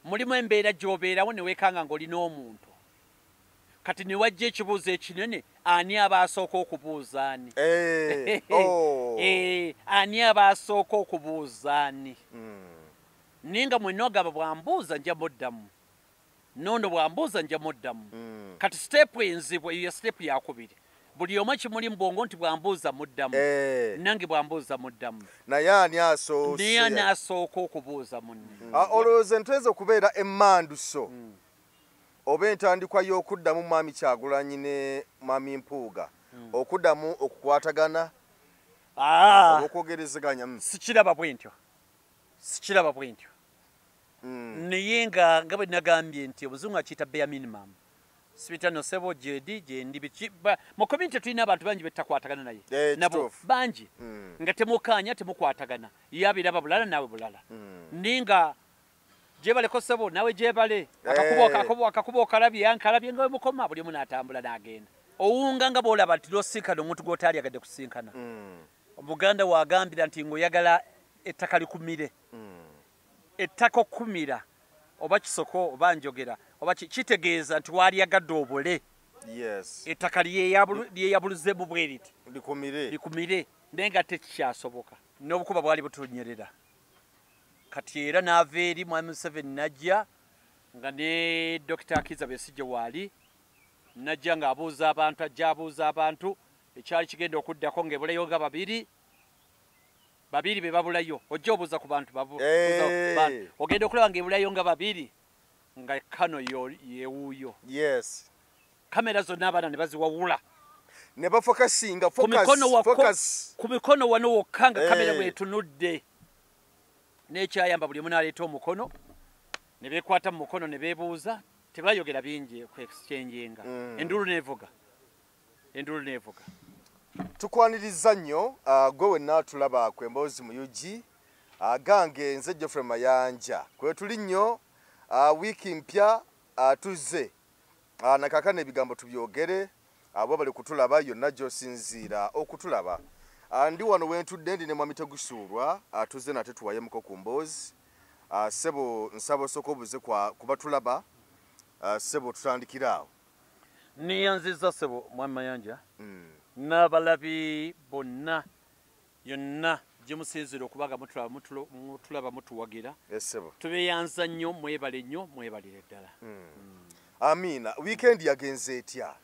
mulimu embeera gy'obeerawo ne weekanga ng'olina omuntu kati ne wajja ekibuuzo ekinene ani aba asooka okubuuza ani ani aba asooka okubuuza ani ninga mwenna ogamba bwambuuza nja muddamu nono bwambuuza nja muddamu kati siteepu enzibwa eyo siteepu yakubiri buli omu kimuli mu bwongo nti bwambuuza muddamu nange bwambuuza muddamu naye ani asooka okubuuza munne olowooza ntweza okubeera emmanduso oba entandikwa y'okuddamu mwami Kyagulanyi ne mwami Mpuuga okuddamu okukwatagana okwogerezeganya sikiraba bwentyo naye nga bwe nagambye nti obuzungu akiyita bare minimum sibita nosebo gyendi mu community tulina abantu bangi betakwatagana naye nabo bangi nga temukanya temukwatagana yabiraba bulala nawe bulala ninga jebaleko sebo nawe jebale akakubo kalabye yankalabye nga mukoma buli omu n'atambula n'agenda owunga nga bwolaba nti losinkana omuntu gw'otaali agadde kusinkana omuganda wagambira nti ng'oyagala ettaka likumire ettaka okkumira oba kisoko oba njogera oba kitegeeza nti waalyagadde obule ettaka lyeyabuluzemu bwe riti likumire naye nga tekikyasoboka n'obukuba bwali butunyerera kati era n'ava eri mwami Museveni najja nga ne Dr. Akiza Besigye waali najja ng'abuuza abantu ajja abuuza abantu ekyali kigenda okuddako ng'ebulayo nga babiri be babulayo ojja obuuza ku bantu ogenda okulaba ng'ebulayo nga babiri nga Kano yeewuuyo kamera zonna abaana ne baziwawula ne bafokasinga ku mikono wano wokka nga kamera bwetunudde n'ekyayamba buli omu n'aleeta omukono ne beekwata mu mukono ne beebuuza tebayogera bingi ku exchangenga endulu neevuga tukwaniriza nnyo gwe wenna tulaba ku Emboozi mu UG gange nze Geoffrey Mayanja kwe tuli nnyo wiiki mpya tuzze nakakana ebigambo tubyogere abo bali kutulaba yonna gy'osinziira okutulaba ndi wano wentudde ndi ne mwami Tegusuulwa tuzze nate tuwayemuko ku Mboozi sebo nsaba osooka obuze kuba tulaba sebo tutandikira awo niyanziza sebo mwami Mayanja n'abalabi bonna yonna gye musinzira okubaga mutulaba mutuwagira tubeeyanza nnyo mwebalire ddala amiina wiikendi yagenze etya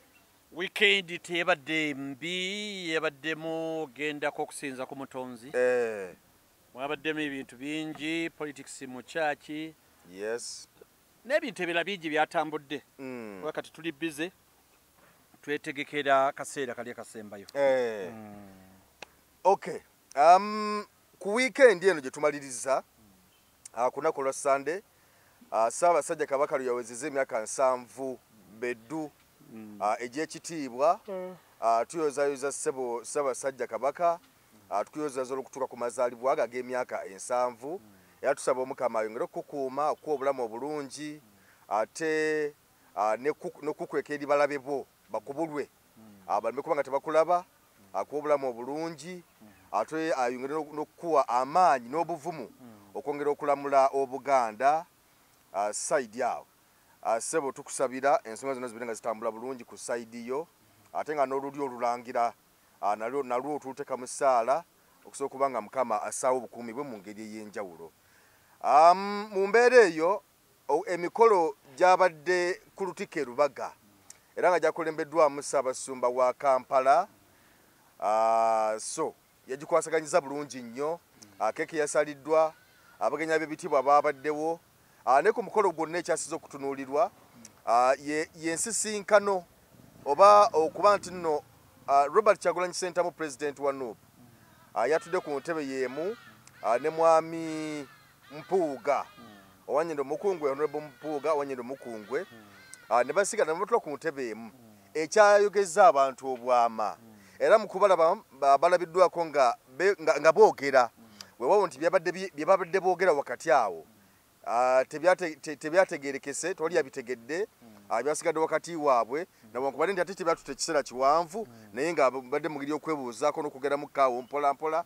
weekend tebadde mbi yabaddemu gendako okusinza ku mutonzi mwabaddemu ebintu bingi politics mu kyaki n'ebintu ebirala bingi byatambudde wakati tuli bize twetegekera kaseera kali akasembayo okay ku weekend eno gye tumaliriza ku lunaku lwa Sunday Ssaabasajja Kabaka luyawezezza emyaka 7 beddu egy'ekitiibwa tuyozayoza ssebo Ssaabasajja Kabaka tukuyozaza olw'okutuuka ku mazaalibwa ge ag'emyaka 7 era tusaba Omukama ayongere okukukuuma okuwa obulamu obulungi ate n'okukweka eri balabe bo bakubulwe baleme kuba nga tebakulaba akuwa obulamu obulungi ate ayongere n'okukuwa amaanyi n'obuvumu okwongera okulamula Obuganda side awo sebo tukusabira ensonga zonna zibire nga zitambula bulungi ku side yo ate nga n'oluli olulangira nalwo otuluteka mu ssaala okusobola okuba nga Mukama assaawo obukuumi bwe mu ngeri ey'enjawulo mu mbeera eyo emikolo gyabadde ku Lutikko e Lubaga era nga gyakulembeddwamu Ssaabasumba wa Kampala so yagikwasaganyiza bulungi nnyo keeki yasaliddwa abagenya b'ebitibwa baabaddewo ne ku mukolo gwonna ekyasiza okutunuulirwa yensisinkano oba okuba nti nno Robert Kyagulanyi Ssentamu president wa NUP yatudde ku ntebe y'emu ne mwami Mpuuga Owanyendo Mukungwe Honorable Mpuuga Owanyendo Mukungwe ne basigala ne batula ku ntebe emu ekyayogeza abantu obwama era mu kubalaba balabiddwako nga boogera weewaawo nti byabadde boogera wakati awo tebyategeerekese tewali yabitegedde byasigadde wakati waabwe nawankubadde nti ate tebyatuta ekiseera kiwanvu naye nga badde mugiri okwebuuzaako n'okugera mu kaawo mpola mpola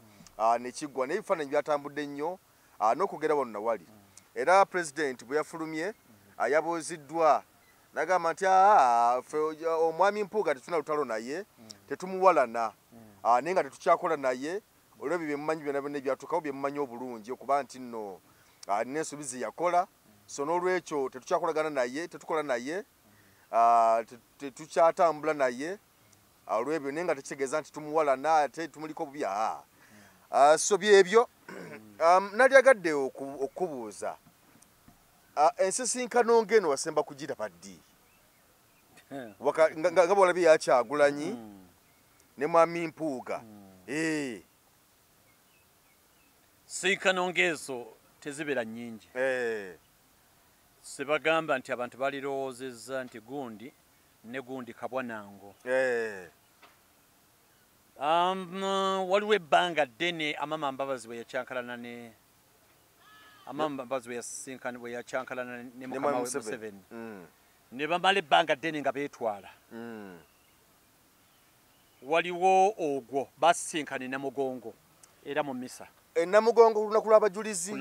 nekiggwa naye ebifaananyi byatambudde nnyo n'okugera wano nawali era president bwe yafulumye ayabuuziddwa nagamba nti omwami Mpuuga tetuna lutalo naye tetumuwalana naye nga tetukyakola naye olw'ebyo bye mumanyi byonna byonna ebyatuukawo bye mumanyi obulungi okuba nti nno alina ensuubizi yakola so n'olwekyo tetukyakolagana naye tetukola naye tetukyatambula naye olw'ebyo naye nga tekitegeeza nti tumuwalana ate tumuliko obubi so byebyo nalyagadde okubuuza ensisinkano ng'eno wasemba kugiraba ddi nga bwolabye ya Kyagulanyi ne mwami Mpuuga sinkano ng'ezo tezibeera nnyingi sebagamba nti abantu balirowoozezza nti gundi ne gundi kabwanango waliwo ebbanga ddene Amama Mbabazi bwe yakyankalana ne Amama Mbabazi bwe yakyankalana ne mukama we Museveni ne bamala ebbanga ddene nga beetwala waliwo ogwo basisinkana Namugongo era mu mmisa Namugongo ku lunaku lw'abajulizi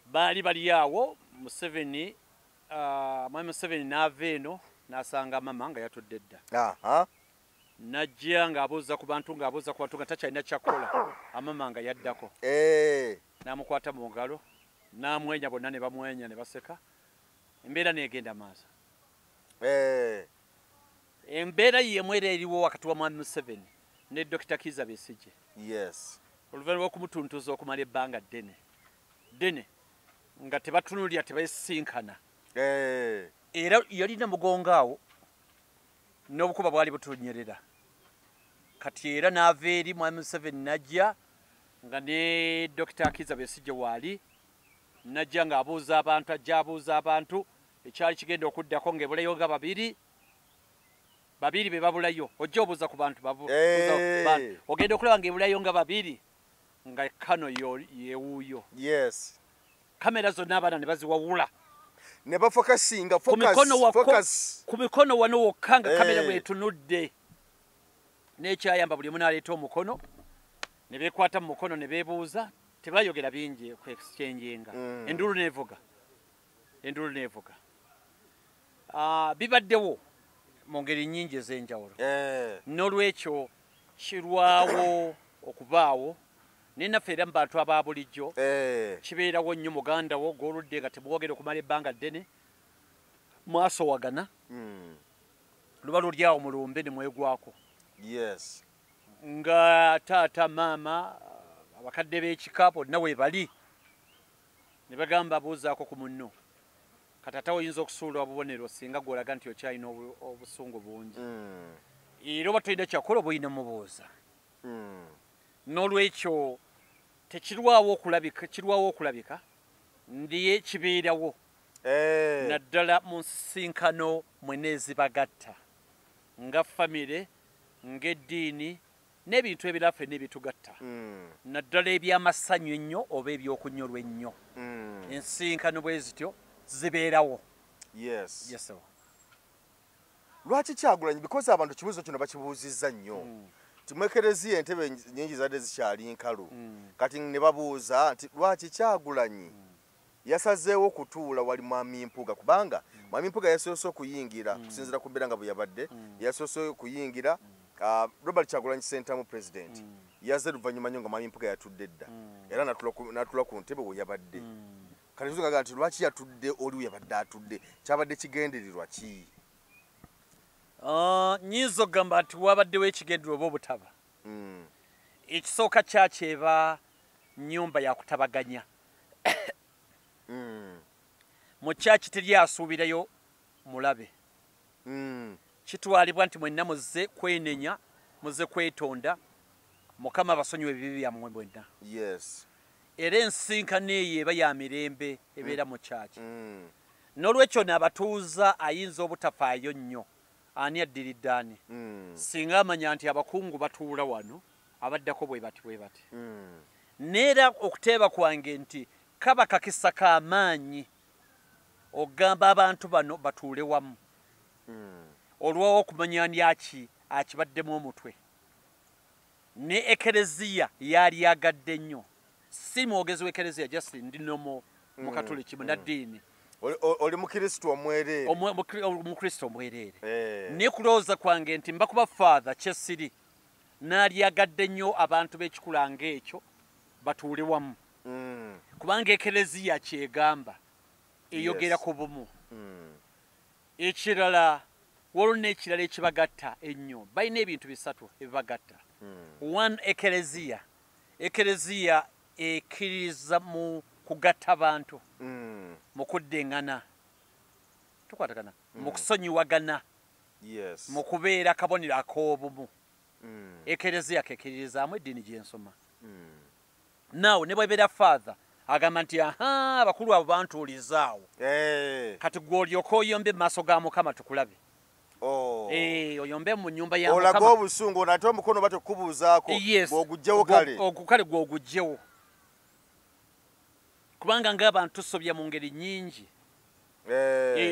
baali bali awo Museveni mwami Museveni n'ava eno n'asanga Amama nga yatudde dda najja ng'abuuza ku bantu nga takyalina kyakola Amama nga yaddako n'amukwata mu ngalo n'amwenya bonna ne bamwenya ne baseka embeera n'egenda maaso embeera yemu era eriwo wakati wa mwami Museveni ne Dr. Kizza Besigye oluvannyuma lw'okumutuntuza okumala ebbanga ddene nga tebatunulira tebasinkana era yalina Mugongo awo n'obukuba bwali butunyerera kati era n'ava eri mwami Museveni najja nga ne Dr. Kizza Besigye waali najja ng'abuuza abantu ajja abuuza abantu ekyali kigenda okuddako ng'ebulayo nga babiri be babulayo ojja obuuza ku bantu ogenda okulaba ng'ebulayo nga babiri nga kano yewuuyo kamera zonna abaana ne baziwawula ne bafokasinga ku mikono wano wokka nga kamera bwetunudde n'ekyayamba buli omu n'aleeta omukono ne beekwata mu mukono ne beebuuza tebayogera bingi ku exchangenga endulu neevuga bibaddewo mu ngeri nnyingi ez'enjawulo n'olwekyo kirwawo okubaawo naye naffe era mu bantu aba bulijjo kibeerawo nnyo muganda wo gw'oludde nga temwogera okumala ebbanga ddene mwasowagana luba luli awo mulumbe ne mwegwako nga taata maama abakadde b'ekika bonna we bali ne bagamba abuuzaako ku munno katata oyinza okusuula obubonero singa gw'olaga nti okyalina obusungu bungi era oba tolina kyakola oba oyina mubuuza n'olwekyo kirwawo okulabika ndiye kibeerawo naddala mu nsisinkano mwene ezibagatta nga famire ng'eddiini n'ebintu ebiraffe n'ebitugatta naddala eby'amasanyu ennyo oba ebyokunyolwa ennyo ensisinkano bwe zityo zibeerawo lwaki Kyagulanyi because abantu kibuuzo kino bakibuuzizza nnyo timwekereziya entebe nnyingi zadde zikyali nkalu kati ne babuuza nti lwaki Kyagulanyi yasazeewo okutuula wali mwami Mpuuga kubanga mwami Mpuuga yasoose okuyingira kusinziira ku mbeera nga bwe yabadde yasoose okuyingira Robert Kyagulanyi Ssentamu president yazze luvannyuma nnyo nga mwami Mpuuga yatudde dda era n'atula ku ntebe we yabadde kati tugaga nti lwaki yatudde oli we yabadde atudde kyabadde kigendererwa ki nnyinza okugamba nti wabaddewo ekigendererwa oba obutaba ekisooka kyakyeba nnyumba yakutabaganya mu kyaki teri asuubirayo mulabe kitwalibwa nti mwenna muzze kwenenya muzze kwetonda Mukama basonyiwe ebibi byammwe bwenna era ensisinkano eyo eba ya mirembe ebeera mu kyaki n'olwekyo n'abatuuza ayinza obutafaayo nnyo ani addiridde ani singa amanya nti abakungu batuula wano abaddako bwe bati neera okuteeba kwange nti kaba kakisa k'amaanyi ogamba abantu bano batuule wamu olwawo okumanya ani akibaddemu omutwe ne ekereziya yali agadde nnyo si mwogezi w'ekereziya just ndi nomo mukatoliki munaddiini oli mukristo omwereere omukristo omwereere naye kulowooza kwange nti mba kuba father kyesiri n'alyagadde nnyo abantu b'ekikula ng'ekyo batuule wamu kubanga ekereziya kyegamba eyogera ku bumu ekirala waliwo n'ekirala ekibagatta ennyo balina ebintu bisatu ebibagatta one ekereziya ekkiririza mu kugatta bantu mu kuddeŋŋana tukwatagana mu kusonyiwagana mu kubeera kabonero ak'obumu ekereziya kekkiririzaamu eddiini gyensoma naawe ne bwebeera father agamba nti abakulu abo bantuulizaawo kati gwe olyoka oyombe mu maaso ga mukama tukulabe oyombe mu nnyumba ya mukama olaga obusungu nate omukono batekubuuzaako bw'ogugjewo kale gw'ogugjewo kubanga ng'abantu tusobya mu ngeri nnyingi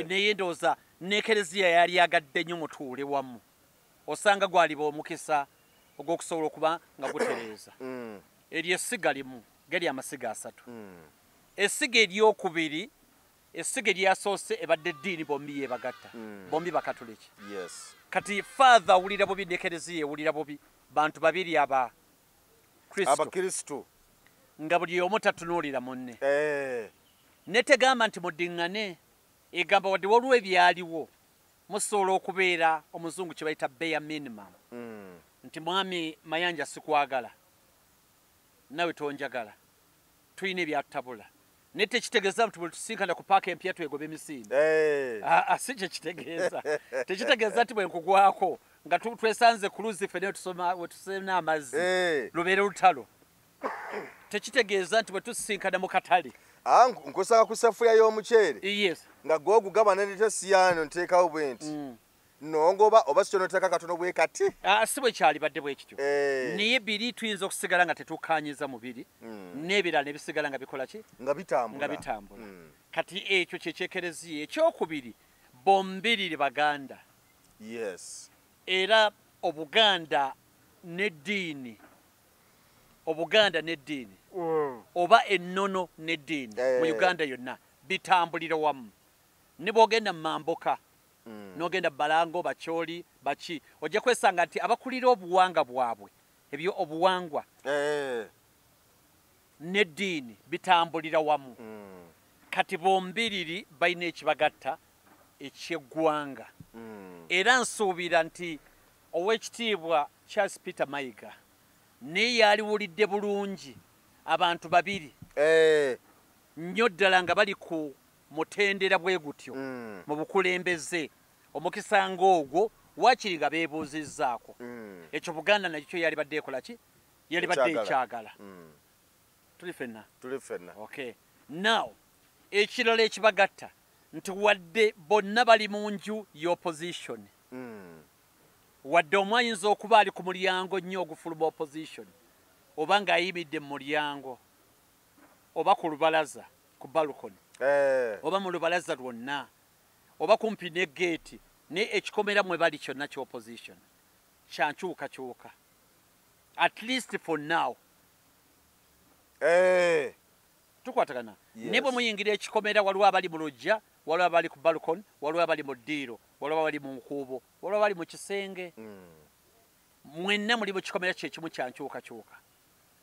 naye ndowooza n'ekereziya yali agadde nnyo mutuule wamu osanga gwaliba omukisa ogw'okusobola okuba nga gutereeza eryo essiga limu geri amasiga asatu essiga eryokubiri essiga eryasoose ebadde eddiini bombi yebagatta bombi bakatoliki kati father awulira bubi n'ekereziya ewulira bubi bantu babiri abakristo nga buli omu tatunuulira munne netegamba nti muddiŋŋane egamba wadde waliwo ebyaliwo musobola okubeera omuzungu kye bayita bare minimum nti mwami mayanja sikwagala nawe tonjagala tulina ebyatutabula naye tekitegeeza nti bwe tusinkana ku paaka empya twegoba emisinde si kye kitegeeza tekitegeeza nti bwe nkugwako nga twesanze ku luzzi ffe naye wetusena amazzi lubeere lutalo tekitegeeza nti bwe tusinkana mu katale nkusanga ku saffuliya y'omuceere nga gw'ogugaba nenetesiyano nteekawo bwe nti nongoba oba sikyo noteeka katono bwe kati si bwe kyalibadde bwe kityo naye biri tuyinza okusigala nga tetukkaanyiza mubiri n'ebirala ne bisigala nga bikola ki nga bitambula kati ekyo kyekyekereziya ekyokubiri bombirire baganda era obuganda n'eddiini oba ennono n'eddiini mu uganda yonna bitambulira wamu ne bw'ogenda mu mambuka n'ogenda balango bakyoli baki ojja kwesanga nti abakulira obuwanga bwabwe ebyo obuwangwa n'eddiini bitambulira wamu kati bombiriri balina ekibagatta eky'eggwanga era nsuubira nti ow'ekitiibwa Charles Peter Mayiga naye yaliwulidde bulungi abantu babiri nnyo ddala nga bali ku mutendera bwe gutyo mu bukulembeze omukisa ng'ogwo wakiri nga beebuuzizzaako ekyo buganda nakyo yali badde ekola ki yali badde ekyagala tuli ffenna okay now ekirala ekibagatta nti wadde bonna bali mu nju y'opposition wadde omu ayinza okuba ali ku mulyango nnyo ogufuluma opposition oba ng'ayimidde mu mulyango oba ku lubalaza ku balcony oba mu lubalaza lwonna oba kumpi ne geeti ne ekikomera mwe bali kyonna ky'opposition kyankyukakyuka at least for now tukwatagana ne bwe muyingira ekikomera waliwo abali mu lujja waliwo abali ku balcony waliwo abali mu ddiiro waliwo abali mu nkuubo waliwo abali mu kisenge mwenna muli mu kikomera kyekimu kyankyukakyuka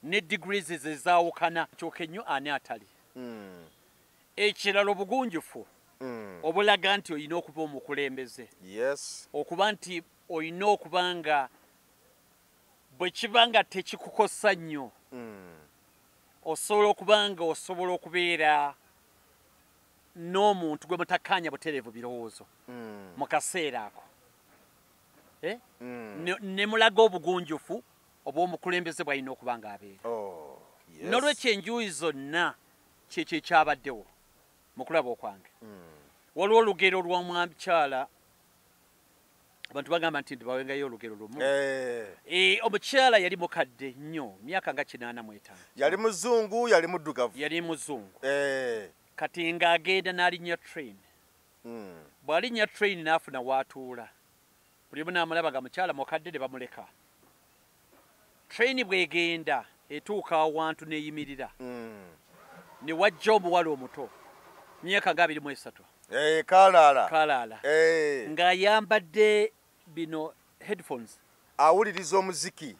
ne degrees zezaawukana kyuka ennyo ani atali ekirala obugunjufu obulaga nti olina okuba omukulembeze okuba nti olina okuba nga bwe kiba nga tekikukosa nnyo osobola okuba nga osobola okubeera n'omuntu gwe mutakkaanya butereevu birowoozo mu kaseera ako ne mulaga obugunjufu obw'omukulembeze bw'alina okuba ng'abeera n'olwekyo enjuuyi zonna kyekyo ekyabaddewo mu kulaba okwange waliwo olugero lw'omukyala abantu bagamba nti bawengayo olugero lumu omukyala yali mukadde nnyo myaka nga 85 yali muzungu yali muddugavu yali muzungu kati ng'agenda n'alinnya train bw'alinnya train n'afuna w'atuula buli omu n'amulaba nga mukyala mukadde ne bamuleka train bw'egenda etuuka awantu neeyimirira ne wajja omuwala omuto myaka nga 23 kalaala ng'ayambadde bino headphones awuliriza omuziki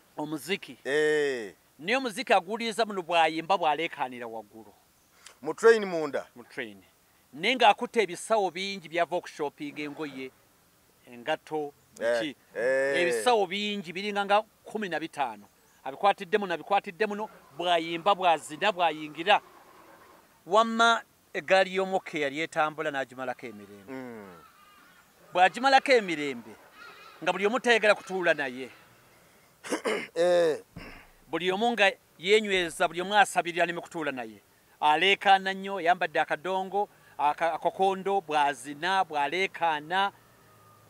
naye omuziki aguwuliriza muno bw'ayimba bw'aleekaanira waggulu mu train munda naye ng'akutte ebisawo bingi byava okushopinga engoye engato biki ebisawo bingi biringa nga 15 abikwatidde muno bw'ayimba bw'azina bw'ayingira wamma eggaali y'omukka yali etambula n'agimalako emirembe bw'agimalako emirembe nga buli omu tayagala kutuula naye buli omu nga yeenyweza buli omu asabirira ne kutuula naye aleekaana nnyo yambadde akadongo akakondo bw'azina bw'aleekaana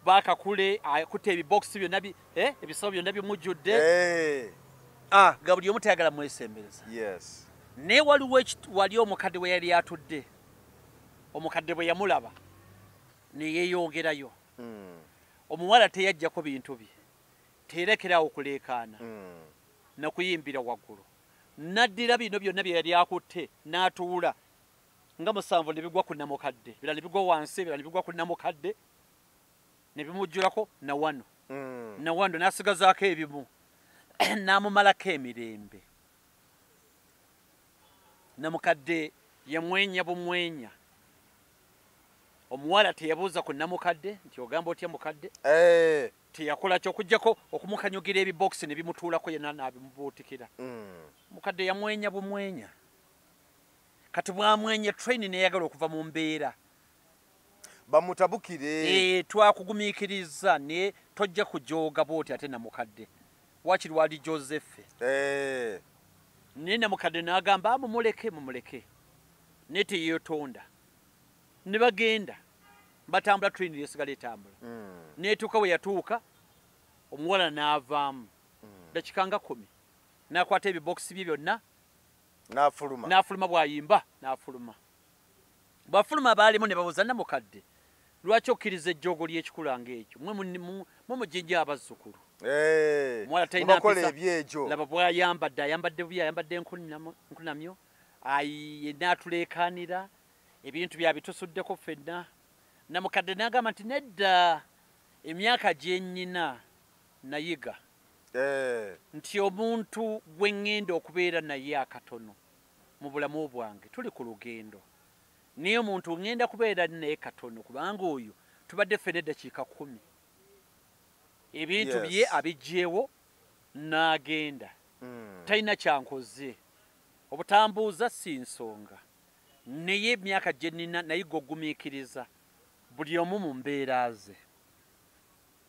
bakakule akutte ebibokisi byonna ebisawo byonna bimujjudde nga buli omu tayagala mwesembereza naye wali omukadde we yali atudde omukadde bwe yamulaba ne yeeyongerayo omuwala teyaggyako bintu bye teerekerawo okuleekaana nakuyimbira waggulu naddira bino byonna bye yali akutte n'atuula nga 7 ne bigwa ku namukadde birala ne bigwa wansi birala ne bigwa ku namukadde ne bimujjulako nawando n'asigazaako ebimu n'amumalako emirembe namukadde yamwenya bumwenya omuwala teyabuuza ku namukadde nti ogamba otya mukadde teyakola kyokujjako okumukanyugira ebibokisi ne bimutuulako yenna n'abimubuutikira mukadde yamwenya bumwenya kati bwamwenya train neyagala okuva mu mbeera bamutabukire twakugumiikiriza naye tojja kujooga bwoti ate namukadde wakiri wali Joseph naye namukadde n'agamba mumuleke naye teyeetonda ne bagenda batambula train yesigala etambula neetuuka we yatuuka omuwala n'avaamu dakika nga 10 n'akwata ebibokisi bye byonna n'afuluma bw'ayimba n'afuluma bw'afuluma baalimu ne babuuza namukadde lwaki okkiriza ejjoogo ly'ekikula ng'ekyo mwe mujinja abazzukulu omuwala talina mpisa laba bw'ayambadde ayambadde bubi ayambadde nkunamyo n'atuleekaanira ebintu byabitusuddeko ffenna namukadde n'agamba nti nedda emyaka gye nnyina nayiga nti omuntu gwe ŋŋenda okubeera naye akatono mu bulamu bwange tuli ku lugendo naye omuntu ŋŋenda kubeera naye katono kubanga oyo tubadde ffenna eddakiika 10 ebintu bye abijjeewo n'agenda talina kyankoze obutambuuza si nsonga naye emyaka gye nnina nayiga ogumiikiriza buli omu mu mbeera ze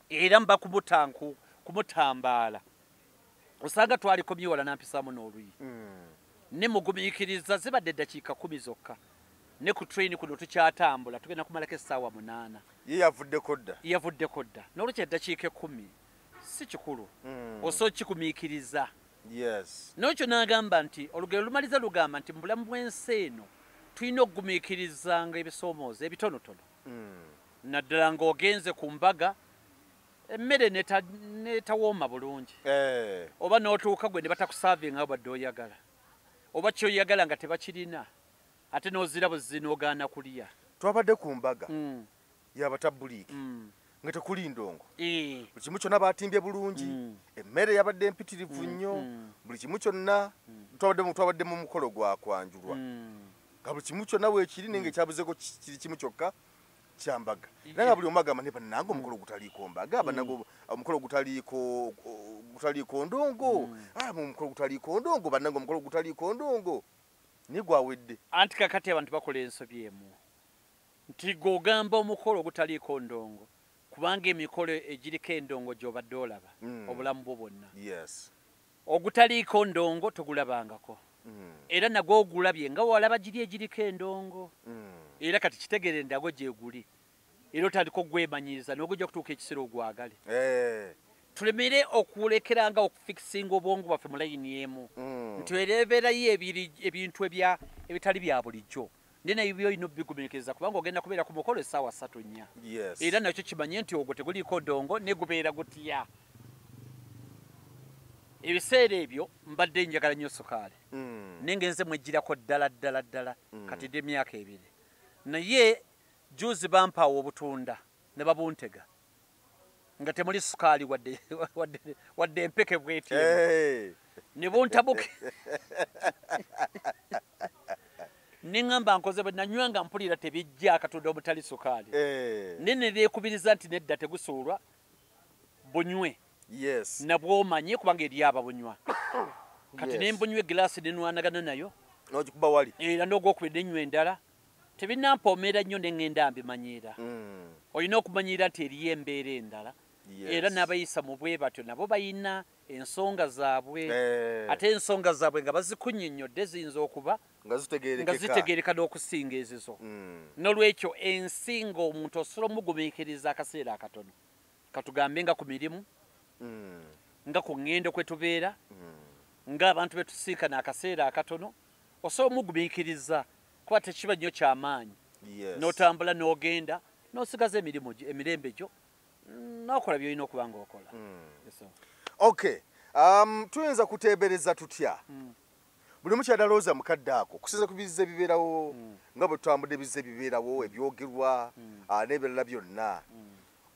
era mba kumutambaala osanga twalikomye wala nampisaamu n'oluyi ne mugumiikiriza zibadde eddakiika 10 zokka ne ku train kuno tukyatambula tugenda kumalako essaawa 8 ye yavuddeko dda n'olwekyo eddakiika 10 si kikulu osobola kikumiikiriza n'olwekyo n'agamba nti olugero lumaliza lugamba nti mu bulamu bw'ensi eno tulina okugumiikirizanga ebisoomoozo ebitonotono naddala ng'ogenze ku mbaga emmere netawooma bulungi oba n'otuuka gwe ne batakusaavinga badde oyagala oba kyoyagala nga tebakirina ate n'ozira buzzi n'ogaana kulya twabadde ku mbaga y'abatabuliiki nga tekuli ndongo buli kimu kyonna baatimbye bulungi emmere yabadde empitirivu nnyo buli kimu kyonna twabadde mu mukolo gwa kwanjulwa nga buli kimu kyonna weekiri naye ngaekyabuzeko kiri kimu kyokka kyambaga naye nga buli omu agamba ne bannange omukolo gutaliiko mbaga bannange omukolo gutaliiko ndongo omukolo gutaliiko ndongo bannange omukolo gutaliiko ndongo naye gwawedde anti kakati abantu bakola ensobi emu nti g'ogamba omukolo ogutaliiko ndongo kubanga emikolo egiriko endongo gy'obadde olaba obulamu bwo bwonna ogutaliiko ndongo togulabangako era nagwo ogulabye nga walaba giri egiriko endongo era kati kitegere ndago gyeguli era otandika okwemanyiza n'ogujja kutuuka ekiseera ogwagale tulemere okulekeranga okufikisinga obwongo bwaffe mu layini emu nti ereeberayo ebintu ebitali bya bulijjo naye naye byolina obigumiikiriza kubanga ogenda kubeera ku mukolo essaawa 3-4 era nakyo kimanye nti ogwo teguliiko ndongo ne gubeera gutya ebiseera ebyo mbadde njagala nnyo sukaali nengenze mwejjirako ddala kati dde emyaka ebiri naye juzi bampaawo obutunda ne babuntega nga temuli sukaali wadde empeke bweti ne buntabuke neŋŋamba nkoze bwe nanywa nga mpulira tebijja akatunda omutali sukaali ne neekubiriza nti nedda tegusuulwa bunywe nabwomanye kubanga eri aba bunywa kati ne mbunywa egiraasi nenwanagana nayo n'ogikuba wali era n'ogwokubiri nenywa endala tebinnampoomera nnyo neŋŋenda mbimanyiira olina okumanyiira nti eriyo embeera endala era n'abayisa mu bwe batyo nabo bayina ensonga zaabwe ate ensonga zaabwe nga bazikunnyonnyodde ziyinza okuba nga zitegeereka n'okusinga ezizo n'olwekyo ensinga omuntu osobola omugumiikiriza akaseera akatono katugambe nga ku mirimu nga ku ŋŋendo kwe tubeera ng'abantu be tusiikana akaseera akatono osobola omugumiikiriza kuba tekiba nnyo kyamaanyi n'otambula n'ogenda n'osigaza emirembe gyo n'okola by'olina okuba ng'okola okay tuyinza kuteebereza tutya buli mukyadalooza mukadde ako kusinza ku bizza ebibeerawo nga bwe tutambudde ebizza ebibeerawo ebyogerwa n'ebirala byonna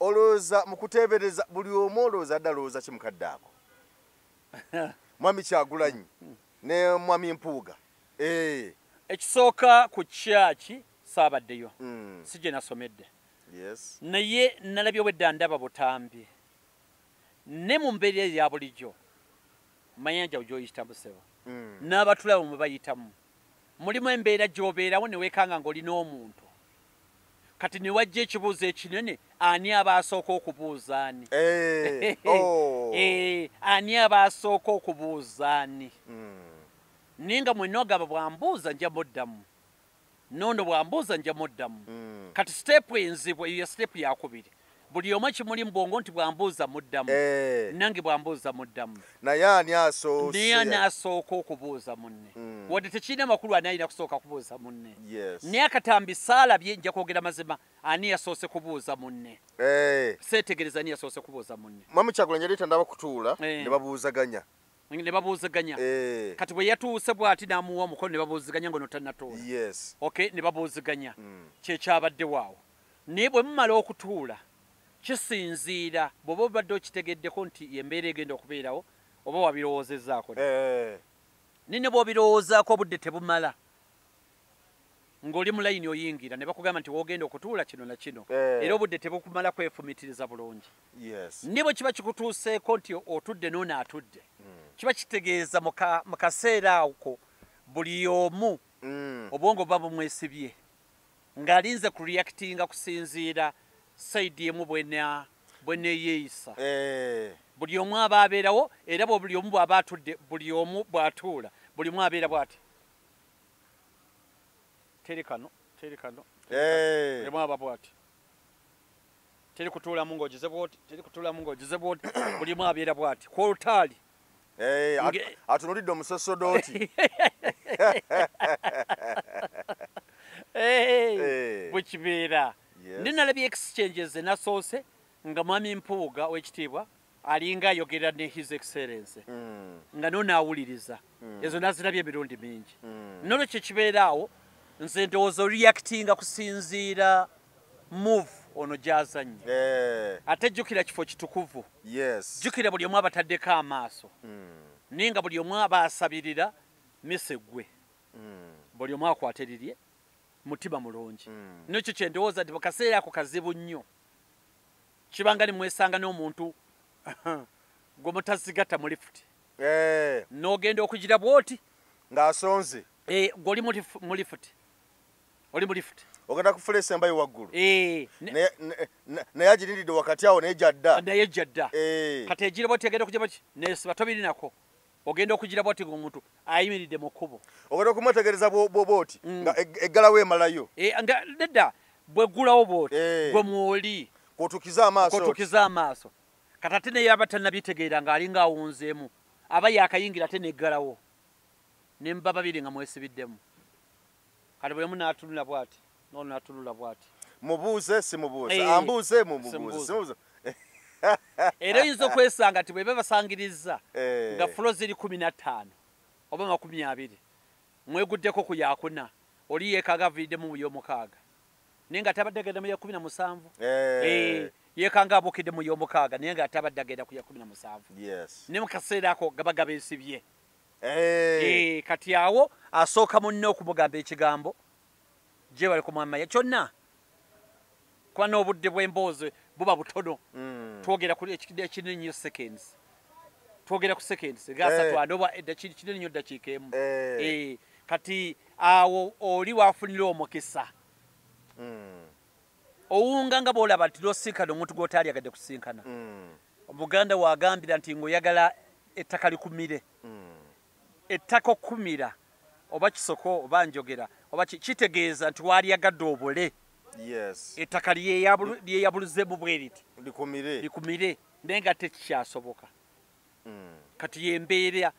olowooza mu kuteebereza buli omu olowooza addalowooza ki mukadde ako mwami Kyagulanyi ne mwami Mpuuga ekisooka ku kyaki saabaddeyo si gye nasomedde naye nalabye obwedda ndaba butambi ne mu mbeera eya bulijjo mayanja gyoyitamu sebo n'abatulabo mwe bayitamu mulimu embeera gy'obeerawo ne weekanga ng'olina omuntu kati ne wajja ekibuuzo ekinene ani aba asooka okubuuza ani ani aba asooka okubuuza ani naye nga mwenna ogamba bwambuuza nja muddamu nono bwambuuza nja muddamu kati siteepu enzibwa eyo ya siteepu yakubiri buli omu kimuli mbwongo nti bwambuuza muddamu nange bwambuuza muddamu naye ani asooka okubuuza munne wadde tekirina makulu ani alina kusooka kubuuza munne naye akatambi saalabye nja kwogera mazima ani yasoose kubuuza munne seetegereza ani yasoose kubuuza munne mwami Kyagulanyi yali tandaba kutuula ne babuuzaganya kati bwe yatuuse bw'ati n'amuwa omukono ne babuuzaganya ngono tannatuula ne babuuzaganya kyekyabaddewo awo naye bwe mumala okutuula kisinziira bw'oba obadde okitegeddeko nti embeera egenda okubeerawo oba wabirowoozezaako nine bw'obirowoozaako obudde tebumala ng'oli mu layini oyingira ne bakugamba nti woogenda okutuula kino na kino era obudde tebukumala kwefumitiriza bulungi ne bwe kiba kikutuuseeko nti otudde n'ono atudde kiba kitegeeza mu kaseera ako buli omu obwongo buba bumwesibye ng'alinze ku reactinga kusinziira sayidi emu bweneyeeyisa buli omu aba abeerawo era buli omu bw'aba atudde buli omu bw'atuula buli omu abeera bw'ati teri kano buli omu aba bw'ati teri kutuulamu ng'ogize bw'oti teri kutuulamu ng'ogize bw'oti buli omu abeera bw'ati ku olutaali atunulidde omusosodooti bwe kibeera ninalabye exchanges nasoose nga mwami Mpuuga w'ekitiibwa alinga ayogera ne his excellence nga nonaawuliriza ezo nazirabye emirundi mingi nolwo kyekibeeraawo nze ndowooza reactinga kusinziira move ono gyazannye ate jjukira kifo kitukuvu jjukira buli omu abataddeko amaaso naye nga buli omu aba asabirira misa eggwe buli omu akwatirirye mutima mulungi nekyo kyendowooza nti mukaseera ako kazibu nnyo kibanga ne mwesanga n'omuntu gwe mutazigatta mu lifuti n'ogenda okugira bw'oti ng'asonze gweoli mu lifuti oli mu lifuti ogenda kufula esembayo waggulu naye agirindiridde wakati awo naye jadda kati egira bw'oti egenda okugira bw'oti nesiba tobirinako ogenda okugira bw'oti ng'omuntu ayimiridde mu kkubo ogenda okumwetegereza bw'oti nga eggalawo emalayo nga nedda bweggulawo bw'oti gwe mwoli kwotukiza amaaso kati ate naye aba tannabitegeera ng'alinga awunzeemu aba yakayingira ate neggalawo ne muba babiri nga mwesibiddemu kati buli omu n'atunula bw'ati n'ono n'atunula bw'ati mubuuze si mubuuze ambuuze mumubuuze era oyinza okwesanga nti bwe babasangiriza nga fulo ziri 15 oba 20 mweguddeko ku yakuna oli yeekanga aviiriddemu mu y'omukaaga naye nga tabadde agenda mu ya 17 yeekanga abukidde mu y'omukaaga naye nga tabadde agenda ku ya 17 ne mu kaseera ako gaba gabeesibye kati awo asooka munne okumugamba ekigambo gye bali ku mwamaya kyonna kuba n'obudde bw'emboozi buba butono twogera ku kinene nnyo seconds twogera ku seconds gasatu oba kinene nnyo eddakiika emu kati awo oli waafunira omukisa owunga nga bw'olaba nti lwosinkana omuntu gw'otaalyagadde kusinkana omuganda waagambira nti ng'oyagala ettaka likumire ettaka okkumira oba kisoko oba njogera oba kitegeeza nti waalyagadde obule ettaka lyeyabuluzemu bwe riti likumire naye nga tekikyasoboka kati yembeera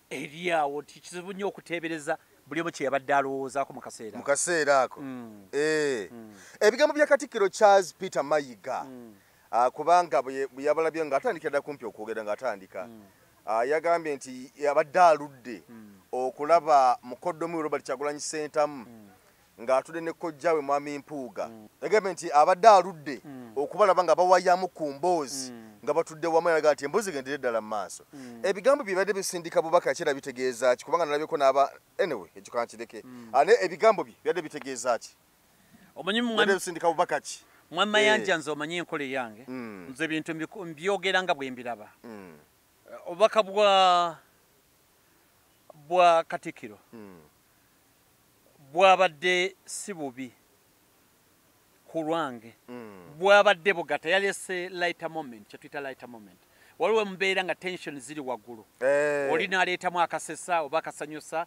eri awo nti kizibu nnyo okuteebereza buli omu kye yabadde alowoozaako mu kaseera ako ebigambo bya Katikkiro Charles Peter Mayiga kubanga bwe yabalabye ng'atandikira dda kumpi okwogera ng'atandika yagambye nti yabadde aludde okulaba mukoddomi Robert Kyagulanyi Ssentamu ng'atudde ne kojjawe Mwami Mpuuga yagambye nti abadde aludde okubalaba nga bawayamu ku mboozi nga batudde wamu yalaga nti emboozi gendere ddala mu maaso ebigambo bibadde bisindika bubaka kira bitegeeza ki kubanga nalabyeko n'aba anyway ekyo kankireke ebigambo bibadde bitegeeza ki omanyi bisindika bubaka ki mwamma yanja nze omanyi enkola yange nze ebintu mbyogera nga bwe mbiraba obubaka bwa Katikkiro bwabadde si bubi ku lwange bwabadde bugata yalese lighter moment kyetuyita lighter moment waliwo mubeera nga tension ziri waggulu oli n'aleetamu akasesa oba akasanyusa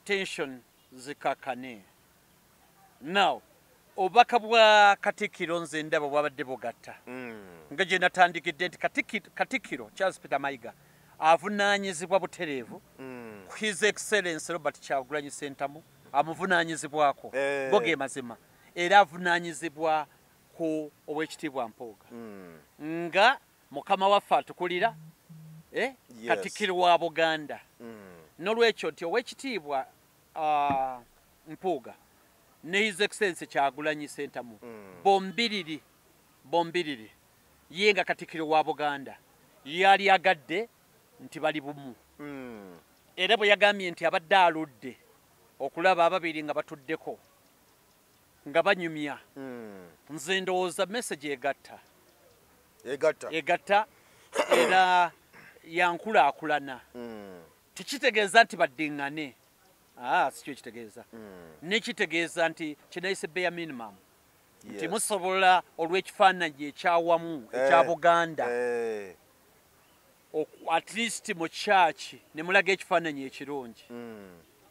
tension zikakane now obubaka bwa Katikkiro nze ndaba bwabadde bugatta nga gye natandikidde nti Katikkiro Charles Peter Mayiga avunaanyizibwa butereevu ku His Excellency Robert Kyagulanyi Ssentamu amuvunaanyizibwako bo ge mazima era avunaanyizibwa ku Oweekitiibwa Mpuuga nga mukama waffe atukulira Katikkiro wa Buganda n'olwekyo nti Oweekitiibwa Mpuuga ne His Excellency Kyagulanyi Ssentamu bombiriri ye nga Katikkiro wa Buganda yali agadde nti bali bumu era bwe yagambye nti abadde aludde okulaba ababiri nga batuddeko nga banyumya nze ndowooza message egatta era yankulaakulana tekitegeeza nti baddiŋŋane si kyo kitegeeza nekitegeeza nti kinayise beya minimum nti musobola olw'ekifaananyi ekyawamu ekya Buganda at least mu kyaki ne mulaga ekifaananyi ekirungi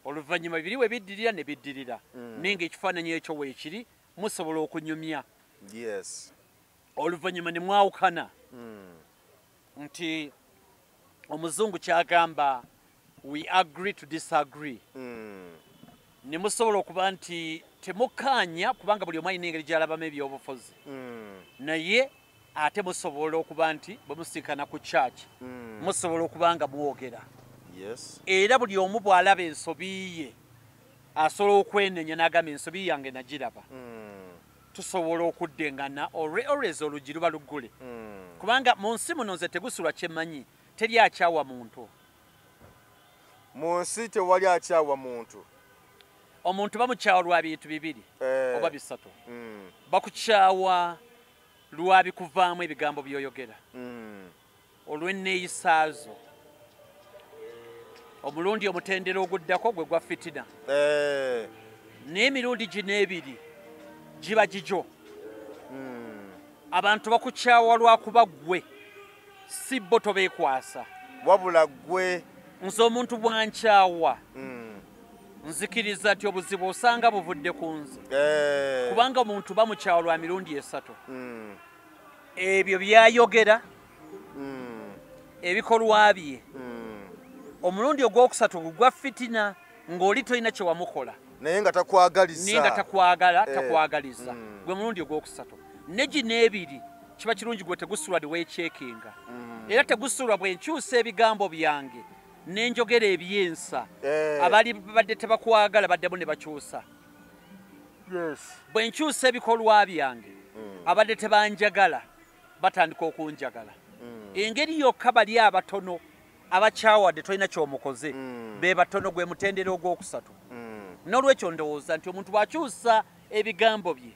oluvannyuma biri we biddirira ne biddirira naye ng'ekifaananyi ekyo weekiri musobola okunyumya oluvannyuma ne mwawukana nti omuzungu kyagamba we agree to disagree ne musobola okuba nti temukkaanya kubanga buli omu alina engeri gy'alabamu ebyobufuzi naye ate musobola okuba nti bwe musinkana ku kyaki musobola okuba nga mwogera era buli omu bw'alaba ensobi ye asobola okwenenya n'agamba ensobi yange nagiraba tusobola okuddengana always oluggi luba luggule kubanga mu nsi muno nze tegusulwa kyemmanyi teri akyawa muntu mu nsi tewali akyawa muntu omuntu bamukyawa lwa bintu bibiri oba bisatu bakukyawa lwa bikuvaamu ebigambo by'oyogera olw'enneeyisaazo omulundi omutendera oguddako gwe gwa fitina n'emirundi gino ebiri giba gigyo abantu bakukyawa lwakuba ggwe si bo tobeekwasa wabula ggwe nze omuntu bwankyawa nzikiriza nti obuzibu osanga buvudde ku nze kubanga omuntu bamukyawa lwa mirundi esatu ebyo byayogera ebikolwa bye omulundi ogwokusatu gwa fitina ng'oli tolina kye wamukola naye nga takwagaliza takwagaliza gwe mulundi ogwokusatu ne gino ebiri kiba kirungi gwe tegusulwa weekyekinga era tegusulwa bwe nkyusa ebigambo byange n'enjogera ebyensa abali badde tebakwagala baddemu ne bakyusa bwe nkyusa ebikolwa byange abadde tebanjagala batandika okunjagala engeri yokka bali abatono abakyawadde tolina kyomukoze be batono gwe mutendera ogwokusatu n'olwekyo ndowooza nti omuntu bw'akyusa ebigambo bye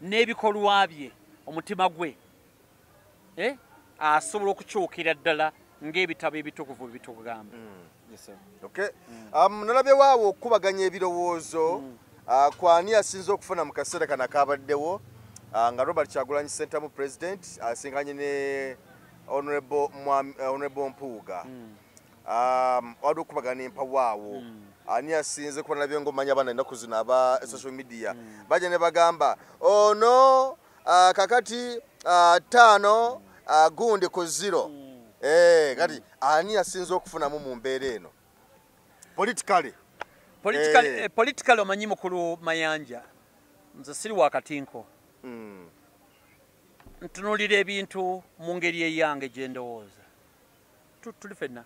n'ebikolwa bye omutima gwe asobola okukyukira ddala ng'ebitabo ebitukuvu bitugamba. Nalabye waawo okubaganya ebirowoozo kwani asinze okufuna mu kaseera kano akabaddewo nga Robert Kyagulanyi Ssentamu President asinganye ne Honorable Mpuuga. Waliwo okubagana empa waawo ani asinze kuba nabyo ng'omanya abaana ennaku zino aba social media bajja ne bagamba ono kakati 5 gundi ku 0. Kati ani asinze okufunamu mu mbeera eno politically omanyi mukulu Mayanja nze siri wakatinko ntunuulira ebintu mu ngeri eyange gye ndowooza tuli fenna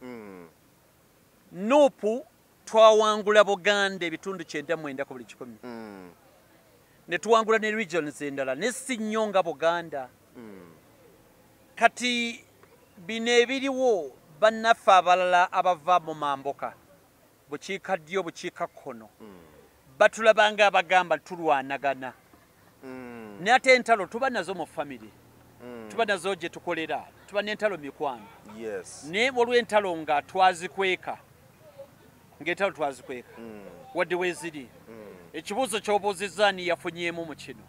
Nuupu twawangula Buganda ebitundu 99 ku buli 100 ne tuwangula ne regions endala ne si nnyo nga Buganda kati bino ebiriwo bannaffe abalala abava mu mamboka bukiikaddyo bukiikakkono batulabanga abagamba tulwanagana ne ate entalo tuba nazo mu family tuba nazo gye tukolera tuba n'entalo mikwano naye olw'entalo nga twazikweka ng'entalo twazikweka wadde weeziri ekibuuzo ky'obuuzizza ani yafunyeemu mu kino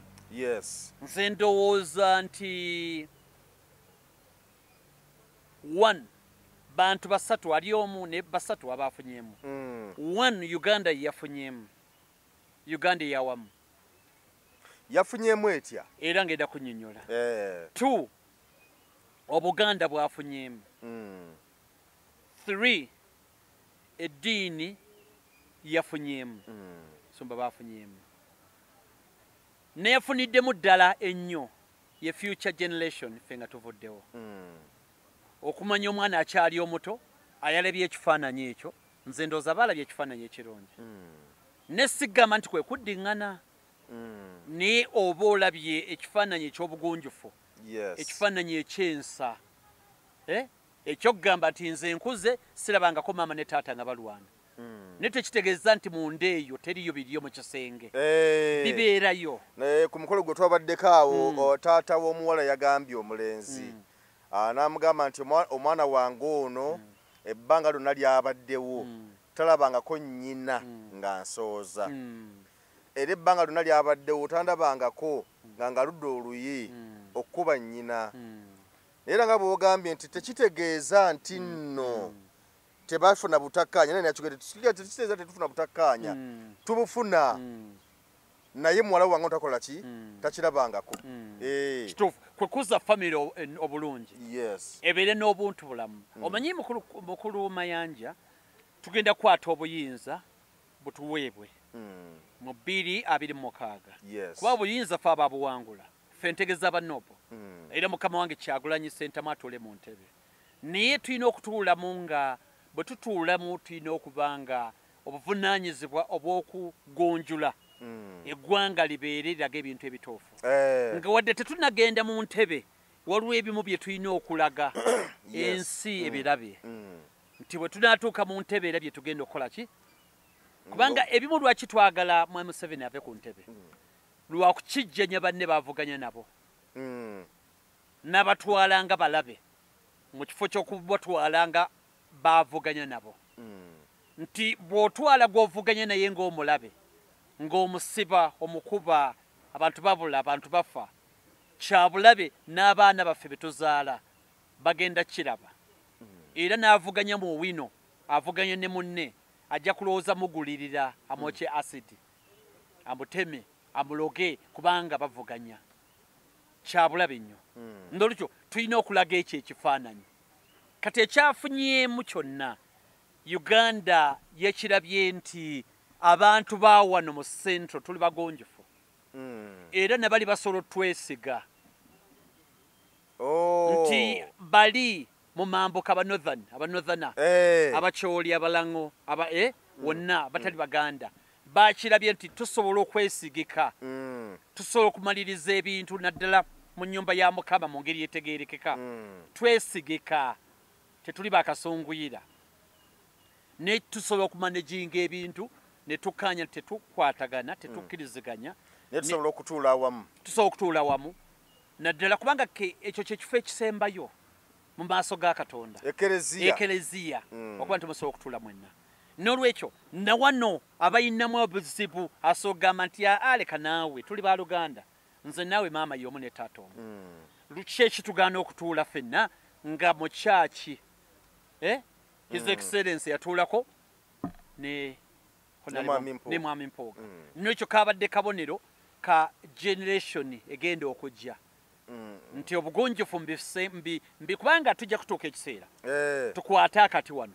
nze ndowooza nti 1 bantu basatu ali omu ne basatu abafunyeemu 1 Uganda yafunyeemu Uganda yawamu yafunyeemu etya era ngenda kunnyonnyola 2 Obuganda bwafunyeemu 3 eddiini yafunyeemu sumba bafunyeemu neefuniddemu ddala ennyo ye future generation ffe nga tuvuddewo okumanya omwana akyali omuto ayalabye ekifaananyi ekyo nze ndowooza baalabye ekifaananyi ekirungi ne sigamba nti kwe kuddiŋŋana naye oba olabye ekifaananyi ekyobugunjufu ekifaananyi ekyensa ekyokugamba nti nze nkuze sirabangako maama ne taata nga balwana naye tekitegeeza nti munda eyo teriyo biriyo mu kisenge bibeerayo ku mukolo gwe twabaddeko awo taata w'omuwala yagambye omulenzi n'amugamba nti omwana wange ono ebbanga lyonna lyabaddewo talabangako nnyina nga nsooza era ebbanga lyonna lyabaddewo tandabangako nga ngaludde oluyi okkuba nnyina era nga bw'ogambye nti tekitegeeza nti nno tebafuna butakkaanya naye nakigende tekitegeeza tetufuna butakkaanya tubufuna naye muwala wange takola ki takirabangako kituufu kwe kuzza famire obulungi ebeere n'obuntu bulamu omanyi mukulu Mayanja tugenda kukwata obuyinza butuweebwe mu 2026 kuba obuyinza ffe ababuwangula ffe ntegeza bannobo era mukama wange Kyagulanyi Ssentamu atuule mu ntebe naye tulina okutuulamu nga bwe tutuulamu tulina okuba nga obuvunaanyizibwa obw'okugonjula eggwanga libeere liraga ebintu ebituufu nga wadde tetunagenda mu ntebe waliwo ebimu bye tulina okulaga ensi ebirabye nti bwe tunaatuuka mu ntebe era bye tugenda okukola ki kubanga ebimu lwaki twagala Mwami Museveni ave ku ntebe lwakukijjanya banne baavuganya nabo n'abatwala nga balabe mu kifo ky'okubatwala nga baavuganya nabo nti bw'otwala gw'ovuganya naye ng'omulabe ng'omusiba omukuba abantu babula abantu bafa kyabulabe n'abaana baffe betuzaala bagenda kiraba era n'avuganya mu wino avuganya ne munne ajja kulowooza mugulirira amwokye asidi amuteme amuloge kubanga bavuganya kyabulabe nnyo ndolukyo tulina okulaga ekyo ekifaananyi kati ekyafunyeemu kyonna Uganda yekirabye nti abantu bawano mu central tuli bagonjufu era ne bali basobola twesiga nti bali mu mambuka abanorthana abakyoli abalango wonna batali baganda bakirabye nti tusobola okwesigika tusobola okumaliriza ebintu naddala mu nnyumba ya Mukama mu ngeri etegeerekeka twesigika tetuli bakasonguyira ne tusobola okumanaginga ebintu ne tukkaanya tetukwatagana tetukkiriziganya tusobola okutuula awamu naddala kubanga ekyo kyekifo ekisembayo mu maaso ga Katonda ekereziya okuba nti musobola okutuula mwenna n'olwekyo na wano abayinamu obuzibu asogamba nti aleka naawe tuli baluganda nze naawe maama y'omu ne taata omu luki ekitugaana okutuula ffenna nga mu kyaki his excellence yatuulako ne mwami Mpooga n'ekyo kabadde kabonero ka generation egenda okujja nti obugunjufu kubanga tujja kutuuka ekiseera tukwate akati wano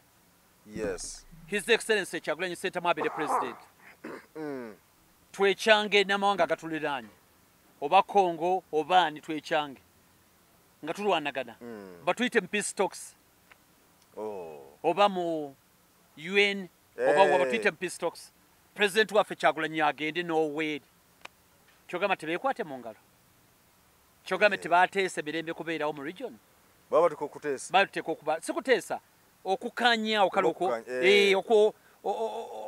his excellence Kyagulanyi Ssentamu abeere president twekyange n'amawanga agatuliraanye oba Congo oba ni twekyange nga tulwanagana batuyite mu peace talks oba mu UN oba wabatuyite mu peace talks president waffe Kyagulanyi agende n'oweri kyogamba tebeekwate mu ngalo kyogamba tebateese mirembe kubeerawo mu region batuteeka okuba sikuteesa okukanya